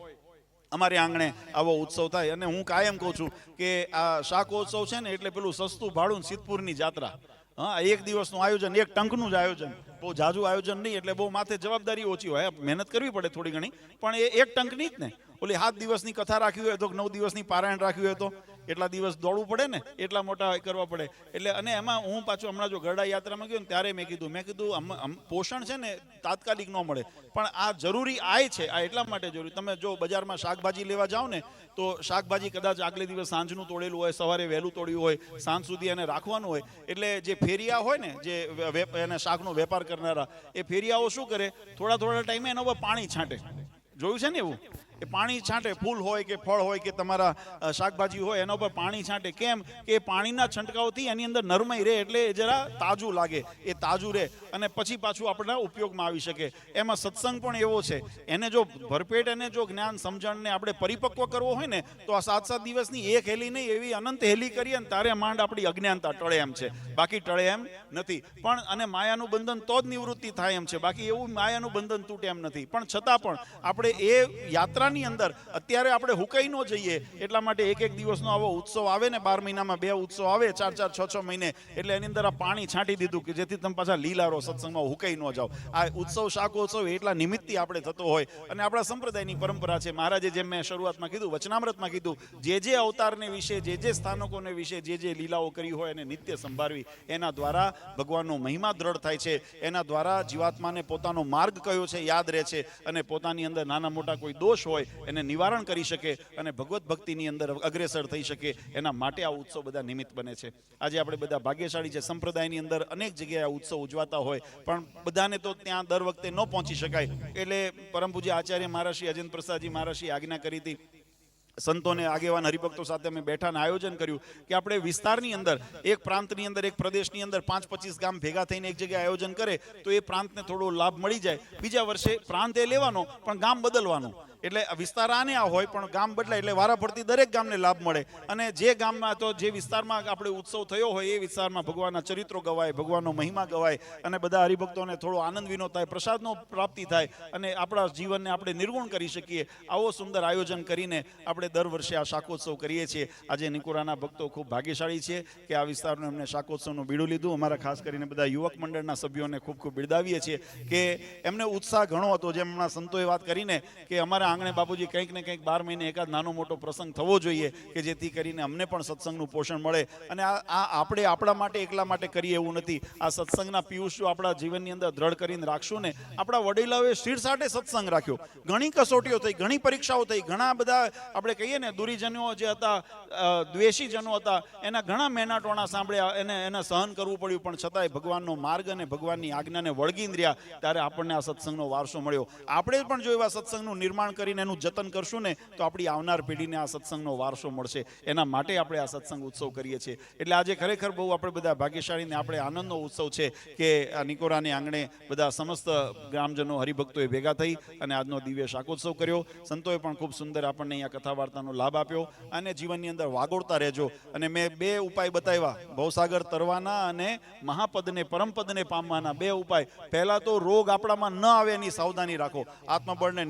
અમારે આંગણે આવો ઉત્સવ થાય. અને હું કાયમ કહું છું કે આ શાકોત્સવ છે ને એટલે પેલું સસ્તું ભાડું સિદ્ધપુરની જાત્રા. હા, એક દિવસનું આયોજન, એક ટંકનું જ આયોજન, બહુ જાજુ આયોજન નહીં, એટલે બહુ માથે જવાબદારી ઓછી હોય, મહેનત કરવી પડે થોડી ઘણી, પણ એ એક ટંકની જ ને. ઓલી 7 દિવસની કથા રાખવી હોય તો, 9 દિવસની પારાયણ રાખવી હોય તો એટલા દિવસ દોડવું પડે ને, એટલા મોટા કરવા પડે. એટલે અને એમાં હું પાછું હમણાં જો ગરડા યાત્રામાં ગયો ને ત્યારે મેં કીધું પોષણ છે ને તાત્કાલિક ન મળે, પણ આ જરૂરી આય છે. આ એટલા માટે જરૂરી, તમે જો બજારમાં શાકભાજી લેવા જાઓ ને તો શાકભાજી કદાચ આગલે દિવસ સાંજનું તોડેલું હોય, સવારે વહેલું તોડ્યું હોય, સાંજ સુધી એને રાખવાનું હોય. એટલે જે ફેરિયા હોય ને, જે એને શાકનો વેપાર કરનારા, એ ફેરિયાઓ શું કરે, થોડા થોડા ટાઈમે એના ઉપર પાણી છાંટે. જોયું છે ને એવું? એ પાણી છાંટે, ફૂલ હોય કે ફળ હોય કે તમારા શાકભાજી હોય એના ઉપર પાણી છાંટે. કેમ કે પાણીના છંટકાવથી એની અંદર નરમાઈ રહે, એટલે એ જરા તાજું લાગે, એ તાજું રહે અને પછી પાછું આપણા ઉપયોગમાં આવી શકે. એમાં સત્સંગ પણ એવો છે, એને જો ભરપેટ એને જો જ્ઞાન સમજણને આપણે પરિપક્વ કરવો હોય ને તો આ 7-7 દિવસની એક હેલી નહીં, એવી અનંત હેલી કરીએ ને તારે માંડ આપણી અજ્ઞાનતા ટળે એમ છે, બાકી ટળે એમ નથી. પણ અને માયાનું બંધન તો જ નિવૃત્તિ થાય એમ છે, બાકી એવું માયાનું બંધન તૂટે એમ નથી. પણ છતાં પણ આપણે એ યાત્રા ની અંદર અત્યારે આપણે હુકાઈ ન જઈએ એટલા માટે એક દિવસનો આવો ઉત્સવ આવે ને, 12 મહિનામાં 2 ઉત્સવ આવે, 4-4, 6-6 મહિને, એટલે એની અંદર આ પાણી છાંટી દીધું કે જેથી તમે પાછા લીલારો સત્સંગમાં હુકાઈ ન જાઓ. આ ઉત્સવ શાકોત્સવ એટલા નિમિત્તથી આપણે થતો હોય અને આપણા સંપ્રદાયની પરંપરા છે. મહારાજે જેમ મેં શરૂઆતમાં કીધું, વચનામૃતમાં કીધું, જે અવતારને વિશે, જે સ્થાનકોને વિશે જે લીલાઓ કરી હોય એને નિત્ય સંભાળવી. એના દ્વારા ભગવાનનો મહિમા દ્રઢ થાય છે, એના દ્વારા જીવાત્માને પોતાનો માર્ગ કયો છે યાદ રહે છે, અને પોતાની અંદર નાના મોટા કોઈ દોષ હોય એને નિવારણ કરી શકે અને ભગવત ભક્તિની અંદર અગ્રેસર થઈ શકે. એના માટે આ ઉત્સવ બધા નિમિત્ત બને છે. આજે આપણે બધા ભાગ્યશાળી છે. સંપ્રદાયની અંદર અનેક જગ્યાએ આ ઉત્સવ ઉજવાતા હોય, પણ બધાને તો ત્યાં દર વખતે ન પહોંચી શકાય. એટલે પરમ પૂજ્ય આચાર્ય મહારાજ અજેન્દ્ર પ્રસાદજી મહારાજે આજ્ઞા કરી હતી, સંતોને આગેવાન હરિભક્તો સાથે અમે બેઠાને આયોજન કર્યું કે આપણે વિસ્તારની અંદર, એક પ્રાંતની અંદર, એક પ્રદેશની અંદર 5-25 ગામ ભેગા થઈને એક જગ્યાએ આયોજન કરે તો એ પ્રાંતને થોડો લાભ મળી જાય. બીજા વર્ષે પ્રાંત એ લેવાનો પણ ગામ બદલવાનું. એટલે વિસ્તાર આને આ હોય પણ ગામ બદલાય એટલે વારા ફરતી દરેક ગામને લાભ મળે અને જે ગામમાં તો જે વિસ્તારમાં આપણે ઉત્સવ થયો હોય એ વિસ્તારમાં ભગવાનના ચરિત્રો ગવાય, ભગવાનનો મહિમા ગવાય અને બધા હરિભક્તોને થોડો આનંદ વિનોદ થાય, પ્રસાદનો પ્રાપ્તિ થાય અને આપણા જીવનને આપણે નિર્ગુણ કરી શકીએ. આવો સુંદર આયોજન કરીને આપણે દર વર્ષે આ શાકોત્સવ કરીએ છીએ. આજે નિકોરાના ભક્તો ખૂબ ભાગ્યશાળી છે કે આ વિસ્તારનું એમને શાકોત્સવનું બીડું લીધું. અમારા ખાસ કરીને બધા યુવક મંડળના સભ્યોને ખૂબ ખૂબ બિરદાવીએ છીએ કે એમને ઉત્સાહ ઘણો હતો. જેમ હમણાં સંતોએ વાત કરીને કે અમારા આંગણે બાપુજી કંઈક ને કંઈક 12 મહિને એકાદ નાનો મોટો પ્રસંગ થવો જોઈએ કે જેથી કરીને અમને પણ સત્સંગનું પોષણ મળે. અને આ આપણે આપણા માટે એકલા માટે કરીએ એવું નથી. આ સત્સંગના પિયુષ જો આપણા જીવનની અંદર દ્રઢ કરીને રાખશું ને, આપણા વડીલાઓએ શીરસાટે સત્સંગ રાખ્યો, ઘણી કસોટીઓ થઈ, ઘણી પરીક્ષાઓ થઈ, ઘણા બધા આપણે કહીએ ને દુરીજનો જે હતા, દ્વેષીજનો હતા, એના ઘણા મેનાટોણા સાંભળ્યા, એને સહન કરવું પડ્યું, પણ છતાંય ભગવાનનો માર્ગ અને ભગવાનની આજ્ઞાને વળગીને રહ્યા ત્યારે આપણને આ સત્સંગનો વારસો મળ્યો. આપણે પણ જો એવા સત્સંગનું નિર્માણ કરીને એનું જતન કરશું ને તો આપણી આવનાર પેઢીને આ સત્સંગનો વારસો મળશે. એના માટે આપણે આ સત્સંગ ઉત્સવ કરીએ છીએ. એટલે આજે ખરેખર બહુ આપણે બધા ભાગ્યશાળીને આપણે આનંદનો ઉત્સવ છે કે આ નિકોરાને આંગણે બધા સમસ્ત ગ્રામજનો હરિભક્તોએ ભેગા થઈ અને આજનો દિવ્ય શાકોત્સવ કર્યો. સંતોએ પણ ખૂબ સુંદર આપણને અહીંયા કથા વાર્તાનો લાભ આપ્યો. અને જીવનની અંદર વાગોળતા રહેજો. અને મેં 2 ઉપાય બતાવ્યા, ભવસાગર તરવાના અને મહાપદને પરમપદને પામવાના 2 ઉપાય. પહેલા તો રોગ આપણામાં ન આવે એની સાવધાની રાખો, આત્મબળને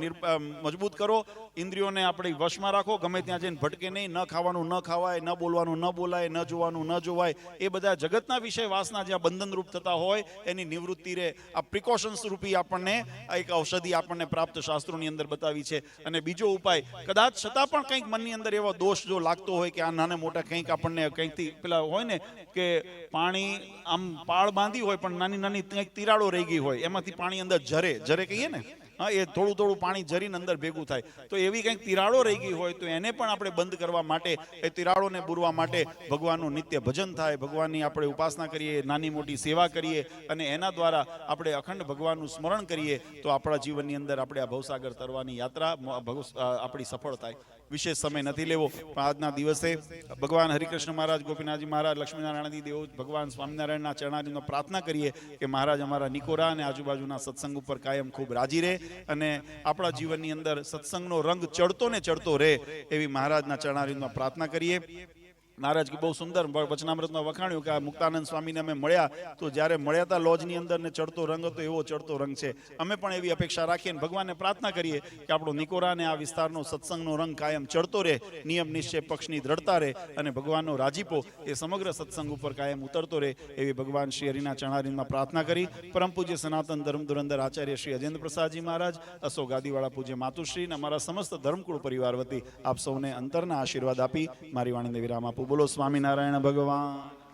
મજબૂત કરો, ઇન્દ્રિયોને આપણી વશમાં રાખો, ગમે ત્યાં જઈને ભટકે નહીં, ન ખાવાનું ન ખાવાય, ન બોલવાનું ન બોલાય, ન જોવાનું ન જોવાય. એ બધા જગતના વિષય વાસના જ્યાં બંધનરૂપ થતા હોય એની નિવૃત્તિ રહે. આ પ્રિકોશન્સ રૂપી આપણને એક ઔષધિ આપણને પ્રાપ્ત શાસ્ત્રોની અંદર બતાવી છે. અને બીજો ઉપાય, કદાચ છતાં પણ કંઈક મનની અંદર એવો દોષ જો લાગતો હોય કે આ નાના મોટા કંઈક આપણને કંઈકથી પેલા હોય ને કે પાણી આમ પાળ બાંધી હોય પણ નાની નાની કંઈક તિરાડો રહી ગઈ હોય, એમાંથી પાણી અંદર જરે કહીએ ને, હા, એ થોડું પાણી જરીને અંદર ભેગું થાય. તો એવી કંઈક તિરાડો રહી ગઈ હોય તો એને પણ આપણે બંધ કરવા માટે, એ તિરાડોને બુરવા માટે ભગવાનનું નિત્ય ભજન થાય, ભગવાનની આપણે ઉપાસના કરીએ, નાની મોટી સેવા કરીએ અને એના દ્વારા આપણે અખંડ ભગવાનનું સ્મરણ કરીએ તો આપણા જીવનની અંદર આપણે આ ભવસાગર તરવાની યાત્રા આપણી સફળ થાય. વિશેષ સમય નથી લેવો, પણ આજના દિવસે ભગવાન હરિકૃષ્ણ મહારાજ, ગોપીનાથજી મહારાજ, લક્ષ્મીનારાયણજી દેવ, ભગવાન સ્વામિનારાયણના ચરણારીનો પ્રાર્થના કરીએ કે મહારાજ અમારા નિકોરા અને આજુબાજુના સત્સંગ ઉપર કાયમ ખૂબ રાજી રહે અને આપણા જીવનની અંદર સત્સંગનો રંગ ચડતો ને ચડતો રહે એવી મહારાજના ચરણારીનો પ્રાર્થના કરીએ. મહારાજ બહુ સુંદર વચનામૃતમાં વખાણ્યું કે આ મુક્તાનંદ સ્વામીને અમે મળ્યા તો જ્યારે મળ્યા હતા લોજની અંદર ને ચડતો રંગ હતો, એવો ચડતો રંગ છે. અમે પણ એવી અપેક્ષા રાખીએ અને ભગવાનને પ્રાર્થના કરીએ કે આપણો નિકોરા અને આ વિસ્તારનો સત્સંગનો રંગ કાયમ ચડતો રહે, નિયમ નિશ્ચય પક્ષની દ્રઢતા રહે અને ભગવાનનો રાજીપો એ સમગ્ર સત્સંગ ઉપર કાયમ ઉતરતો રહે એવી ભગવાન શ્રી હરિના ચરણારીમાં પ્રાર્થના કરી. પરમ પૂજ્ય સનાતન ધર્મ ધુરંધર આચાર્ય શ્રી અજેન્દ્ર પ્રસાદજી મહારાજ, અશોક ગાદીવાળા પૂજ્ય માતુશ્રી અને અમારા સમસ્ત ધર્મકુળ પરિવાર વતી આપ સૌને અંતરના આશીર્વાદ આપી મારી વાણીને વિરામ આપું. બોલો સ્વામિનારાયણ ભગવાન.